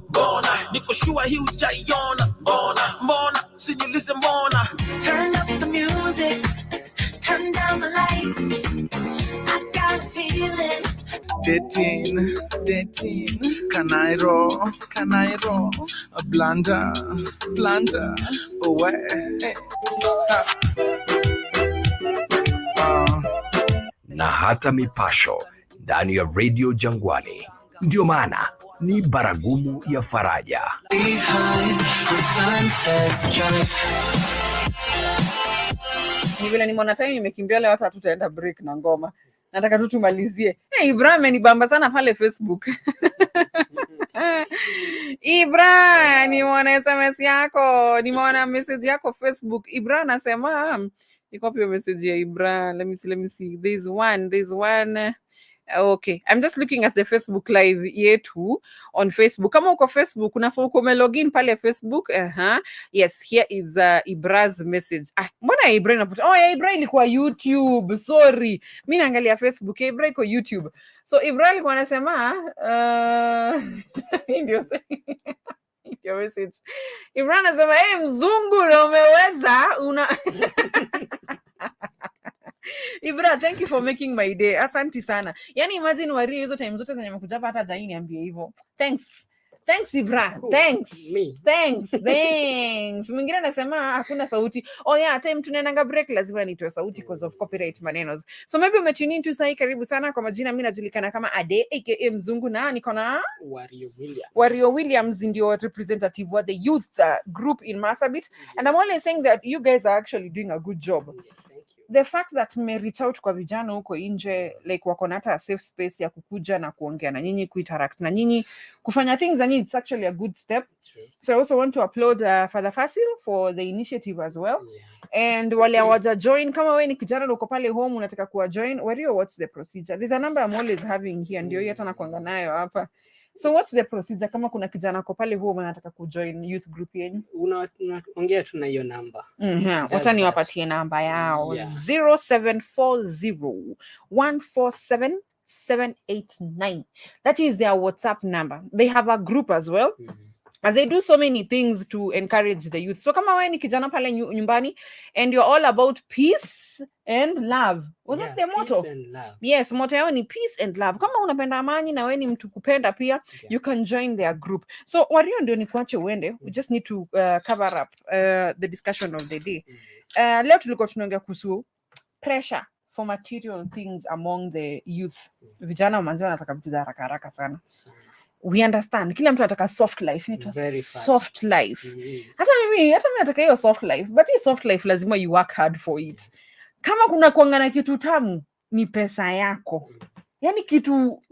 niko sure hii utaiona mbona sinyulize mbona. Turn up the music, turn down the lights, I got a feeling. Dating, can I roll, a blunder, away. Na hata mipasho ndani ya Radio Jangwani. Ndio maana ni baragumu ya faraja. Ni vile nimeona time imekimbia leo, hata tutaenda break na ngoma. Nataka tu tumalizie. Ibrahim ni bamba sana pale Facebook. Ibrahim, nimeona SMS yako, nimeona message yako Facebook. Ibrahim anasema, iko pia message ya Ibrahim. Let me see. There's one. Okay, I'm just looking at the Facebook live yetu on Facebook. Kama uko Facebook, unafaa uko login pale Facebook. Yes, here is Ibra's message. Mbona Ibra napata? Ibra ilikuwa YouTube. Sorry. Mimi naangalia Facebook. Ibra iko YouTube. So Ibra alikuwa anasema ndio message. Ibra anasema, Mzungu na umeweza Ibra, thank you for making my day. Asante sana. Yani imagine Wario hizo time zote zenye mekuja hata Jaini niambie hivyo. Thanks Ibra. Thanks. Mwingine anasema hakuna sauti. Time tunaenda break lazima nitoe sauti because of copyright manenos. So maybe umetune in tu sahi. Karibu sana. Kwa majina mimi najulikana kama Ade aka Mzungu na niko na Wario Williams ndio representative wa the youth group in Marsabit. And I'm always saying that you guys are actually doing a good job. Yes, thank you. The fact that me reach out kwa vijana huko nje, like wako na hata safe space ya kukuja na kuongea na nyinyi, kuinteract na nyinyi, kufanya things na nyinyi, it's actually a good step. True. So I also want to applaud Father Fasil for the initiative as well. Yeah. And wale hawaja join, kama wewe ni kijana na uko pale home unataka kuwa join, Wario, what's the procedure? There's a number I'm always having here, ndio hiyo hata nakuanga nayo hapa. So what's the procedure kama kuna kijana kwa pale home anataka kujoin youth group yenu? Unaongea tu na hiyo namba. Wacha niwapatie namba yao. 0740147789. That is their WhatsApp number. They have a group as well. And they do so many things to encourage the youth. So kama wewe ni kijana pale nyumbani and you're all about peace and love. Was that the motto? Peace and love. Yes, motto yao ni peace and love. Kama unapenda amani na wewe ni mtu kupenda pia, you can join their group. So Wario ndio nikuache uende. We just need to cover up the discussion of the day. Leo tulikuwa tunaongea kuhusu pressure for material things among the youth. Vijana manzi wanataka vitu za haraka sana. We understand. Kila mtu anataka soft life. Inaitwa soft life. Hata mimi nataka hiyo soft life. But hii soft life lazima you work hard for it. Kama kuna kuangana kitu tamu, ni pesa yako. Yani kitu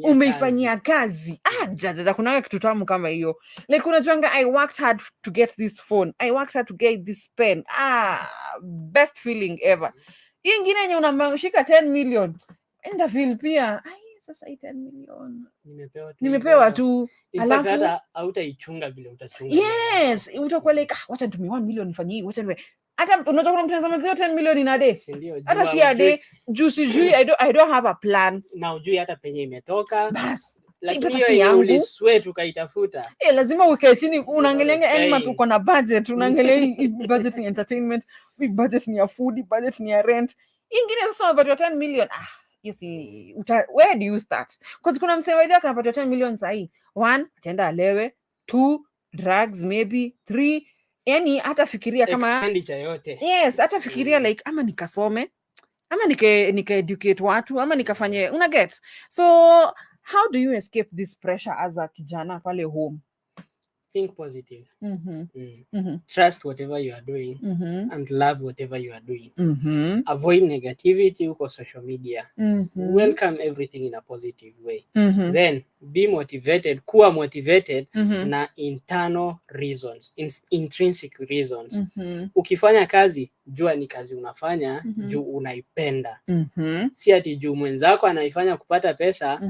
umeifanyia kazi. Jaja kuna kitu tamu kama hiyo. Like unajuanga, I worked hard to get this phone. I worked hard to get this pen. Best feeling ever. Hii ingine yenye unamshika 10 million. Enda feel pia. Sasa 10 million. Nimepewa tu. Alafu hata hautaichunga vile utachunga. Yes, utakuwa like, wacha nitumie 1 million nifanyie, wacha niwe. Hata unataka kumtazama 10 million in a day. Hata si a day, sijui I don't have a plan. Na ujui hata penye imetoka. Bas. Lakini hiyo ulisweat ukaitafuta. Lazima ukae chini unaangalia anima tuko na budget, unaangalia budget ni entertainment, budget ni ya food, budget ni ya rent. Ingine sasa unapata 10 million. You see, where do you start? Because kuna msee wao anapata 10 million sahi. 1, atenda alewe. 2, drugs maybe. 3, yani hata fikiria kama expenditure yote. Yes, hata fikiria like ama nikasome, ama nika educate watu, ama nikafanye, una get. So how do you escape this pressure as a kijana pale home? think positive. Trust whatever you are doing and love whatever you are doing. Avoid negativity huko social media. Welcome everything in a positive way. Then be motivated, kuwa motivated na internal reasons, intrinsic reasons. Ukifanya kazi, jua ni kazi unafanya juu unaipenda. Si ati juu mwenzako anaifanya kupata pesa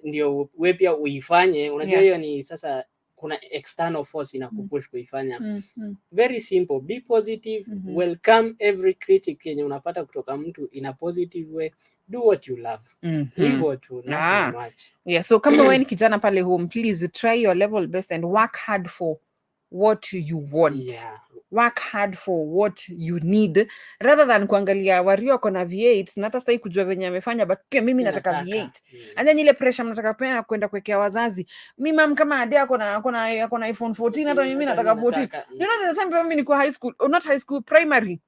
ndio wewe pia uifanye. Unajua hiyo ni sasa kuna external force inakupush kuifanya. Very simple, be positive, welcome every critic yenye unapata kutoka mtu in a positive way, do what you love. Hivyo tu, nothing much. Yeah, so kama wewe ni kijana pale home, please try your level best and work hard for what you want. Work hard for what you need rather than kuangalia Wario kona V8 na hata sitaki kujua venye amefanya, but pia mimi nataka V8. And then ile pressure mnataka pia kwenda kuwekea wazazi. Mimi mam kama Ade akona iPhone 14 hata mimi nataka 14. You know the time mimi niko high school, or not high school, primary.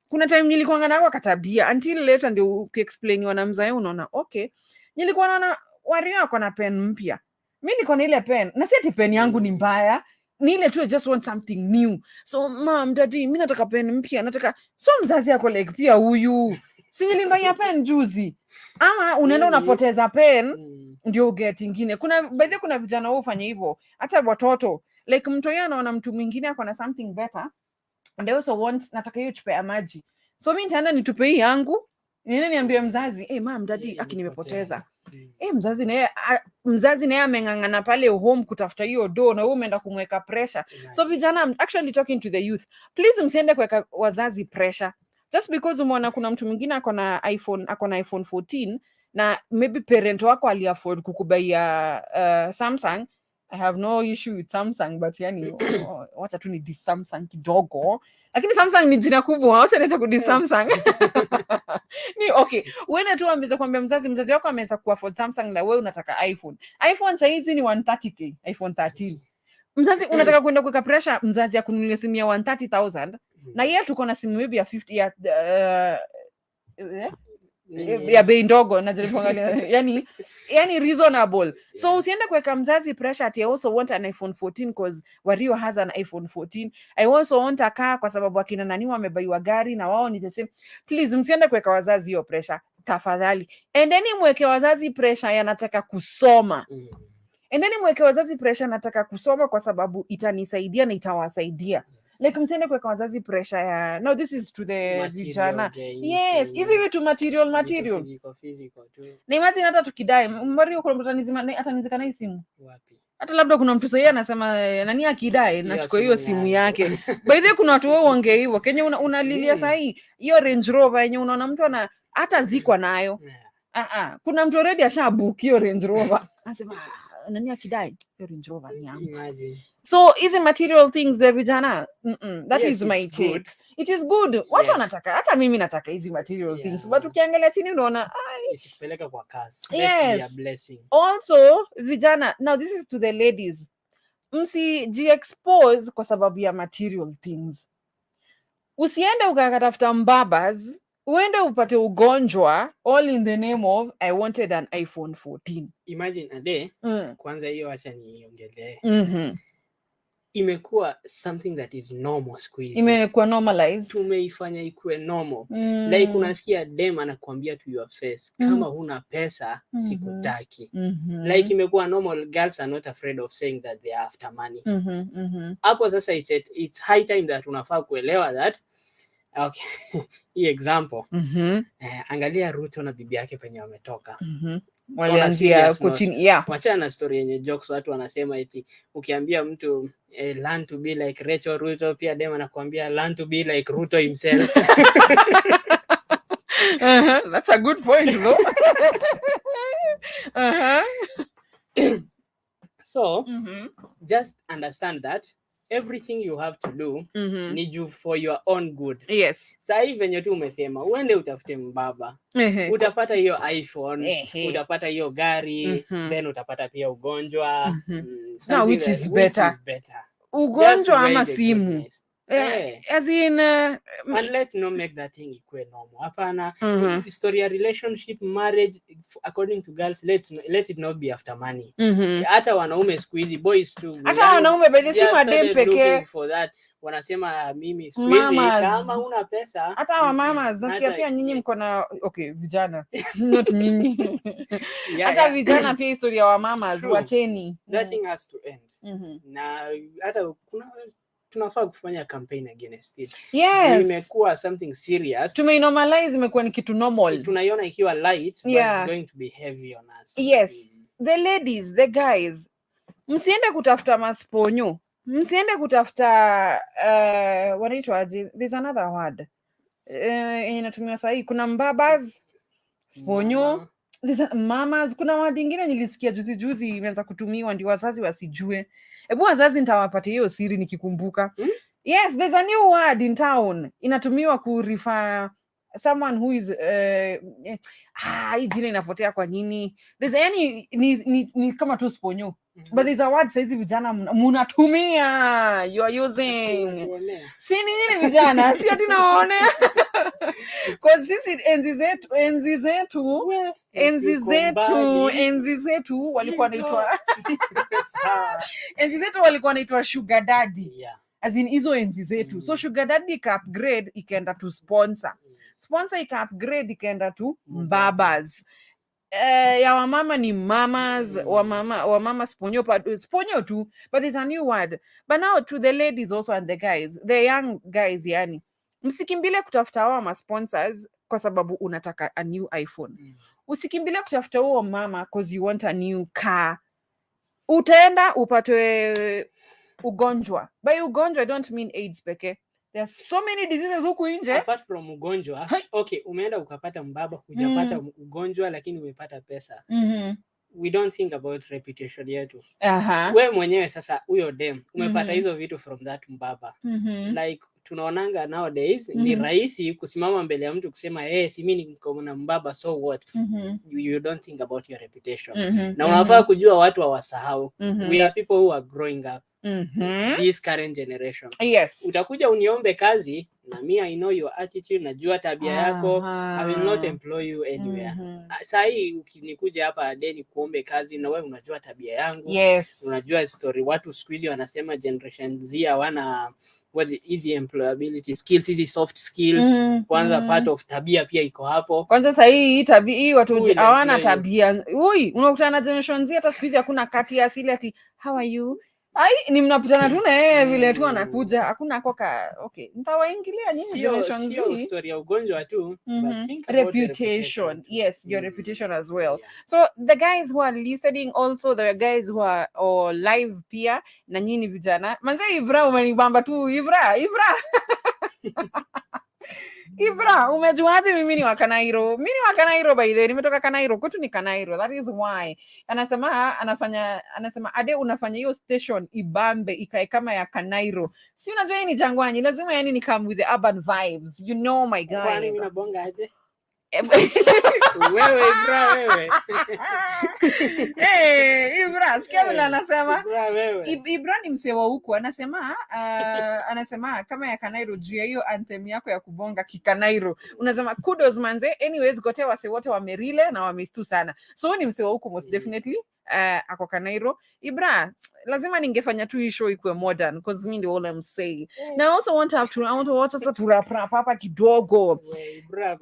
Kuna time nilikuwa ngana katabia until later ndio ukiexplain wana mzae unaona okay. Nilikuwa naona Wario akona pen mpya. Mimi niko na ile pen. Na si ati pen yangu ni mbaya. Ni ile tu just want something new. So mom, daddy, mimi nataka pen mpya, nataka. So mzazi yako like pia huyu. Si nilimbuy pen juzi. Ama unaenda unapoteza pen ndio uget ingine. Kuna by the kuna vijana wao ufanye hivyo. Hata watoto like mtu yeye anaona mtu mwingine akona something better and they also want nataka hiyo chupa ya maji. So mimi nitaenda nitupe hii yangu. Niende niambie mzazi, mom, daddy, nimepoteza. Mzazi naye amengangana pale home kutafuta hiyo do na wewe umeenda kumweka pressure. So vijana, I'm actually talking to the youth. Please msiende kuweka wazazi pressure. Just because umeona kuna mtu mwingine akona iPhone 14 na maybe parent wako aliafford kukubaia Samsung. I have no issue with Samsung, but yani wacha tu ni di Samsung kidogo. Lakini Samsung ni jina kubwa, wacha neta kudi Samsung. Ni okay. Wewe tu ameweza kuambia mzazi wako ameweza kuafford Samsung na wewe unataka iPhone. iPhone saizi ni 130k, iPhone 13. Mzazi unataka kwenda kuweka pressure mzazi akununulie simu ya 130,000 na yeye tuko na simu maybe ya 50 ya bei ndogo najaribu kuangalia yani reasonable. So usiende kuweka mzazi pressure ati I also want an iPhone 14 because Wario has an iPhone 14. I also want a car kwa sababu akina nani wamebaiwa gari na wao ni the same. Please msiende kuweka wazazi hiyo pressure tafadhali. Endeni mweke wazazi pressure yanataka kusoma. Endeni mweke wazazi pressure nataka kusoma kwa sababu itanisaidia na itawasaidia. Like msiende kuweka wazazi pressure ya no, this is to the vijana. Yes, hizi vitu material physical tu. Na imagine hata tukidai Mario kuna mtu atanizika na simu wapi? Hata labda kuna mtu sasa anasema nani akidai nachukua hiyo simu yake. By the way kuna watu wao ongea hivyo Kenya unalilia sasa hiyo Range Rover yenye unaona mtu ana hata zikwa nayo. Kuna mtu already ashabook hiyo Range Rover. Anasema nani akidai hiyo Range Rover ni yangu. So is it material things the vijana? That is my take. Good. It is good. Watu wanataka hata mimi nataka hizi material things. But ukiangalia chini unaona isikupeleka kwa kasi. Let be a blessing. Also vijana, now this is to the ladies. Msijiexpose kwa sababu ya material things. Usiende ukatafuta mbabas, uende upate ugonjwa all in the name of I wanted an iPhone 14. Imagine Ade, kwanza hiyo acha niongelee. Imekuwa something that is normal squeeze. Imekuwa normalized. Tumeifanya ikuwe normal. Like unasikia dem anakuambia to your face, kama huna pesa sikutaki. Like imekuwa normal, girls are not afraid of saying that they are after money. Hapo sasa it's high time that unafaa kuelewa that. Okay. Hii example. Angalia Ruto na bibi yake penye wametoka. Walianzia kuchini Wacha na story yenye jokes watu wanasema eti ukiambia mtu learn to be like Rachel Ruto pia dem anakuambia learn to be like Ruto himself. That's a good point though. So just understand that everything you have to do need you for your own good. Yes. Sasa hivi venye tu umesema uende utafute mbaba. Utapata hiyo iPhone, utapata hiyo gari, then utapata pia ugonjwa. Now which is better? Ugonjwa ama simu? As in and let no make that thing equal normal. Hapana, story ya relationship, marriage, according to girls, let it not be after money. Hata wanaume siku hizi, boys too. Hata wanaume by the same madem pekee for that. Wanasema mimi siku hizi kama una pesa. Hata wa mamas nasikia pia nyinyi mko na vijana not nyinyi. Hata vijana pia historia wa mamas wacheni. That thing has to end. Na hata tunafaa kufanya campaign against it. Yes. Imekuwa something serious. Tumeinormalize, imekuwa ni kitu normal. Tunaiona ikiwa light, but it's going to be heavy on us. Yes. The ladies, the guys, msiende kutafuta masponyo. Msiende kutafuta wanaitwaje? There's another word. Inatumia sahi. Kuna mbabas, sponyo, mamas. Kuna word ingine nilisikia juzi imeanza kutumiwa ndio wazazi wasijue. Hebu wazazi nitawapatia hiyo siri nikikumbuka. Yes, there's a new word in town. Inatumiwa kurefer someone who is hii jina inapotea kwa nini? There's any ni kama tu sponyo. But there's a word saizi vijana munatumia, you are using. Si nini vijana, si ati naonea. Cause sisi enzi zetu walikuwa naitwa enzi zetu walikuwa naitwa sugar daddy. As in hizo enzi zetu. So sugar daddy ika upgrade ikaenda to sponsor. Sponsor ika upgrade ikaenda to mbabas. Ya wamama ni mamas, wamama sponyo tu, but there's a new word. But now to the ladies also and the guys, the young guys yani. Msikimbile kutafuta hawa ma sponsors kwa sababu unataka a new iPhone. Usikimbile kutafuta huo mama cause you want a new car. Utaenda upatwe ugonjwa. By ugonjwa I don't mean AIDS peke. There are so many diseases huku nje. Apart from ugonjwa, okay, umeenda ukapata mbaba, hujapata ugonjwa lakini umepata pesa. We don't think about reputation yetu. Wewe mwenyewe sasa huyo dem umepata hizo vitu from that mbaba. Like tunaonanga nowadays ni rahisi kusimama mbele ya mtu kusema si mimi niko na mbaba, so what? You don't think about your reputation. Na unafaa kujua watu hawasahau. We are people who are growing up. This current generation. Yes. Utakuja uniombe kazi na me I know your attitude, najua tabia yako. I will not employ you anywhere. Sahi ukinikuja hapa Ade kuombe kazi na wewe unajua tabia yangu. Yes. Unajua story, watu siku hizi wanasema generation Z hawana easy employability skills, easy soft skills. Kwanza part of tabia pia iko hapo. Kwanza sasa hii tabia hii watu hawana tabia. Unakutana na generation Z hata siku hizi hakuna kati ya asili ati how are you? Ni mnapitana tu na yeye vile tu anakuja, hakuna koka. Okay, nitawaingilia nyinyi generation Z. Sio story ya ugonjwa tu, but think about reputation. Yes, your reputation as well. So the guys who are listening also, the guys who are live pia na nyinyi vijana. Manze Ibra umenibamba tu, Ibra. Ibra, umejuaje mimi ni wa Kanairo? Mimi ni wa Kanairo by the way, nimetoka Kanairo, kwetu ni Kanairo. That is why. Anasema Ade unafanya hiyo station ibambe ikae kama ya Kanairo. Si unajua hii ni Jangwani, lazima yani ni come with the urban vibes. You know my guy. Kwani mimi nabonga aje? Wewe Ibra wewe. Ibra sikia vile anasema. Ibra ni msewa huku anasema kama ya Kanairo juu ya hiyo anthem yako ya kubonga kikanairo. Unasema kudos manze. Anyways gote wase wote wamerile na wamistu sana. So ni msewa huku most definitely. Ako Kanairo. Ibra lazima ningefanya tu hii show ikuwe modern because me all I'm saying. Now I also want to watch us to rap hapa kidogo. Ibra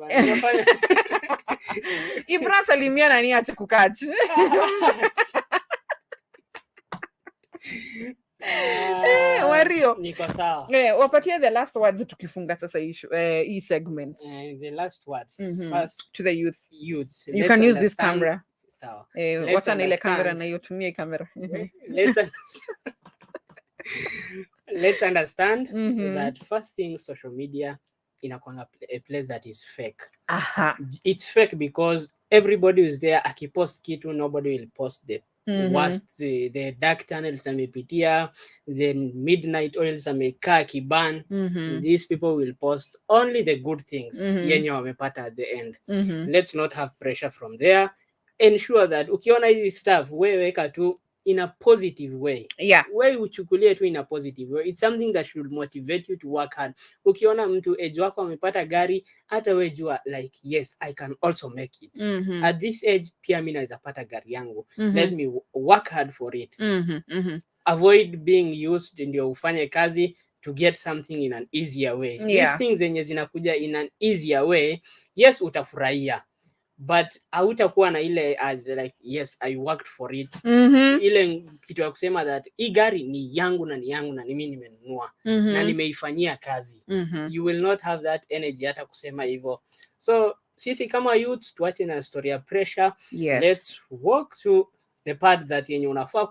Ibra salimia nani acha kukaji. Wario. Niko sawa. Wapatie the last words tukifunga sasa hii segment. The last words. First to the youths. You Let's can use this camera. Sawa. Wacha na ile kamera na yotumie kamera. Let's understand that first thing, social media inakuanga a place that is fake. It's fake because everybody is there akipost kitu, nobody will post the worst, the dark channels amepitia, the midnight oils amekaa kiban. These people will post only the good things yenye wamepata at the end. Let's not have pressure from there. Ensure that ukiona hizi stuff wewe weka tu in a positive way. Yeah. Way uchukulie tu in a positive way. It's something that should motivate you to work hard. Ukiona mtu age wako amepata gari, hata wewe jua like yes, I can also make it. At this age pia mimi naweza pata gari yangu. Let me work hard for it. Avoid being used ndio ufanye kazi to get something in an easier way. These things zenye zinakuja in an easier way, yes utafurahia. But hautakuwa na ile as like yes I worked for it. Ile kitu ya kusema that hii gari ni yangu na mimi nimenunua na nimeifanyia kazi. You will not have that energy hata kusema hivyo. So sisi kama youth tuache na story ya pressure. Let's walk to the path that yenye unafaa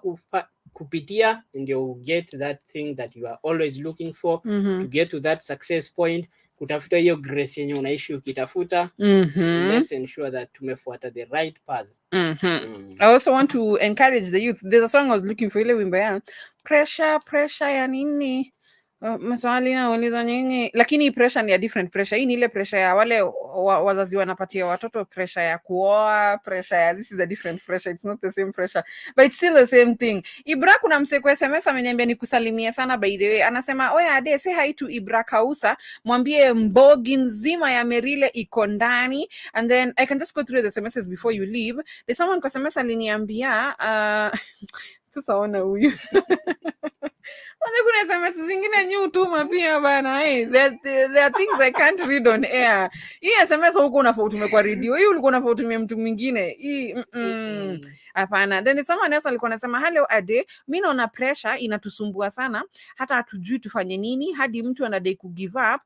kupitia ndio get that thing that you are always looking for, to get to that success point, kutafuta hiyo grace yenye unaishi ukitafuta. Let's ensure that tumefuata the right path. I also want to encourage the youth. There's a song I was looking for, ile wimbo ya pressure ya nini, maswali na walizo nyingi, lakini pressure ni a different pressure. Hii ni ile pressure ya wale wazazi wanapatia watoto pressure ya kuoa, pressure ya this is a different pressure. It's not the same pressure, but it's still the same thing. Ibra, kuna mse kwa SMS ameniambia nikusalimie sana by the way. Anasema oya Ade, say hi to Ibra Kausa, mwambie mbogi nzima ya Merile iko ndani. And then I can just go through the SMSs before you leave. There's someone kwa SMS aliniambia sasa ona huyu kuna SMS zingine new tuma pia bana. There are things I can't read on air. Hii SMS huko unafaa utume kwa radio. Hii ulikuwa unafaa utumie mtu mwingine. Hii hapana. Then someone else alikuwa anasema hello Ade, mimi naona pressure inatusumbua sana hata hatujui tufanye nini hadi mtu anadai ku give up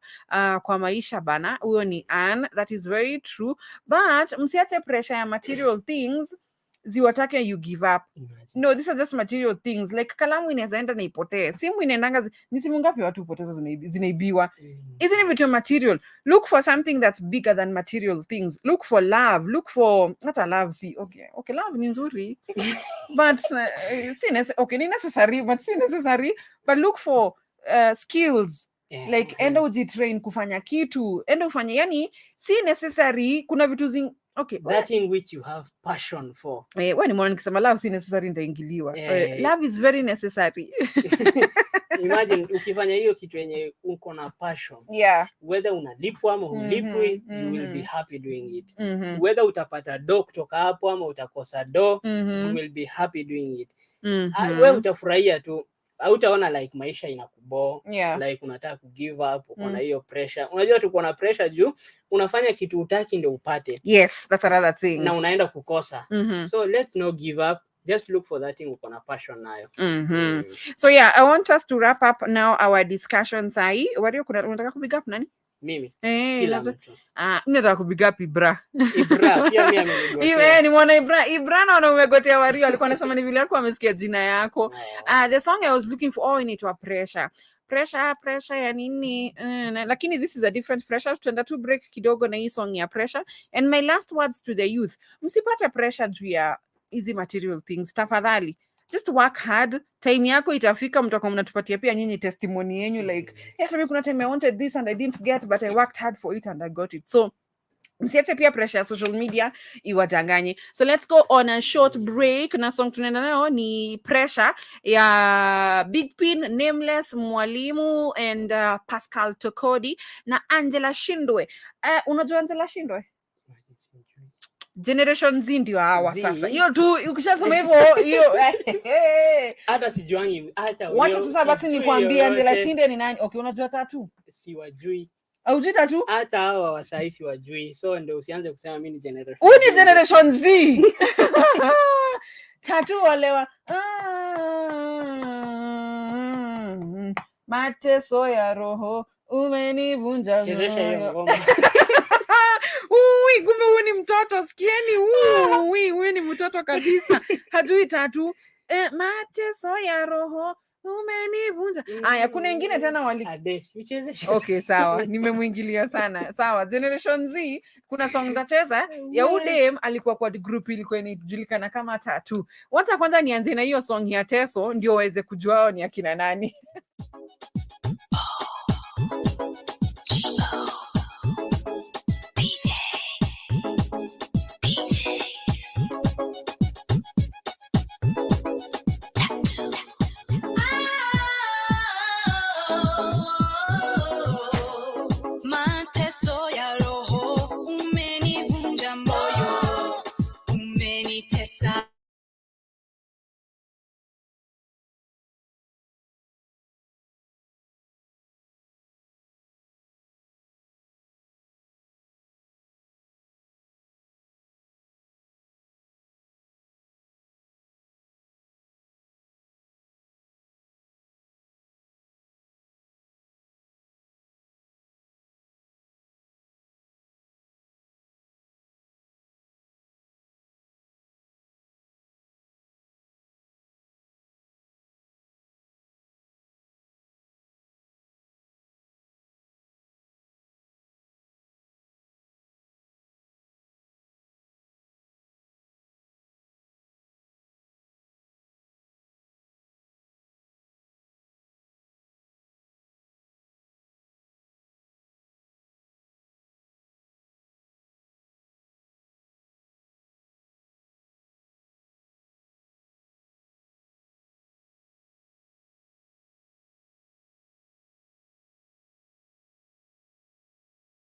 kwa maisha bana. Huyo ni Ann. That is very true. But msiache pressure ya material things ziwatake you give up. No, these are just material things. Like kalamu inaweza enda na ipotee. Simu inaendanga ni simu ngapi watu upoteza zinaibiwa. Isn't it material? Look for something that's bigger than material things. Look for love. Look for not a love, see. Okay, love ni nzuri. But ni necessary, but si necessary. But look for skills. Like enda ujitrain kufanya kitu. Enda ufanye, yani si necessary, kuna vitu that in which you have passion for. When morning nikisema love si necessary nitaingiliwa. Love is very necessary. Imagine ukifanya hiyo kitu yenye uko na passion. Whether unalipwa ama hulipwi, you will be happy doing it. Whether utapata do kutoka hapo ama utakosa do, you will be happy doing it. Wewe utafurahia tu. Hautaona like maisha inakubo, like unataka ku give up, uko na hiyo pressure. Unajua tuko na pressure juu unafanya kitu utaki ndio upate. Yes, that's another thing. Na unaenda kukosa. So let's not give up. Just look for that thing uko na passion nayo. So yeah, I want us to wrap up now our discussion sai. Wario unataka ku big up nani? Mimi. Kila mtu. Mimi nataka ku big up Ibra. Ibra pia mimi amenigotea. Ni mwana Ibra na umegotea Wario, alikuwa anasema ni vile alikuwa amesikia jina yako. The song I was looking for inaitwa pressure ya nini, lakini this is a different pressure. Tutaenda tu break kidogo na hii song ya pressure. And my last words to the youth, msipate pressure juu ya easy material things. Tafadhali just work hard. Time yako itafika, mtakuwa mnatupatia pia nyinyi testimony yenu like hata mimi kuna time I wanted this and I didn't get, but I worked hard for it and I got it. So msiache pia pressure ya social media iwadanganye. So let's go on a short break. Na song tunaenda nayo ni pressure ya Big Pin, Nameless, Mwalimu and Pascal Tokodi na Angela Shindwe. Unajua Angela Shindwe? Generation Z ndio hawa sasa. Hiyo tu ukishasema hivyo hiyo hata sijuangi hata wewe. Wacha sasa basi nikwambie Angela Shindwe ni nani? Okay, unajua Tatu? Siwajui. Aujui Tatu? Hata hawa wasaisi wajui. So ndio usianze kusema mimi ni generation. Wewe ni generation Z. Tatu walewa. Mateso ya roho umenivunja. Chezesha hiyo ngoma. Kumbe huyu ni mtoto, sikieni. Huyu ni mtoto kabisa. Hajui Tatu. Mateso ya roho umenivunja. Aya, kuna wengine tena Okay, sawa. Nimemuingilia sana. Sawa, Generation Z, kuna song ndacheza ya Udem alikuwa kwa group ilikuwa inajulikana kama Tatu. Wacha kwanza nianze na hiyo song ya Teso ndio waweze kujua ni akina nani.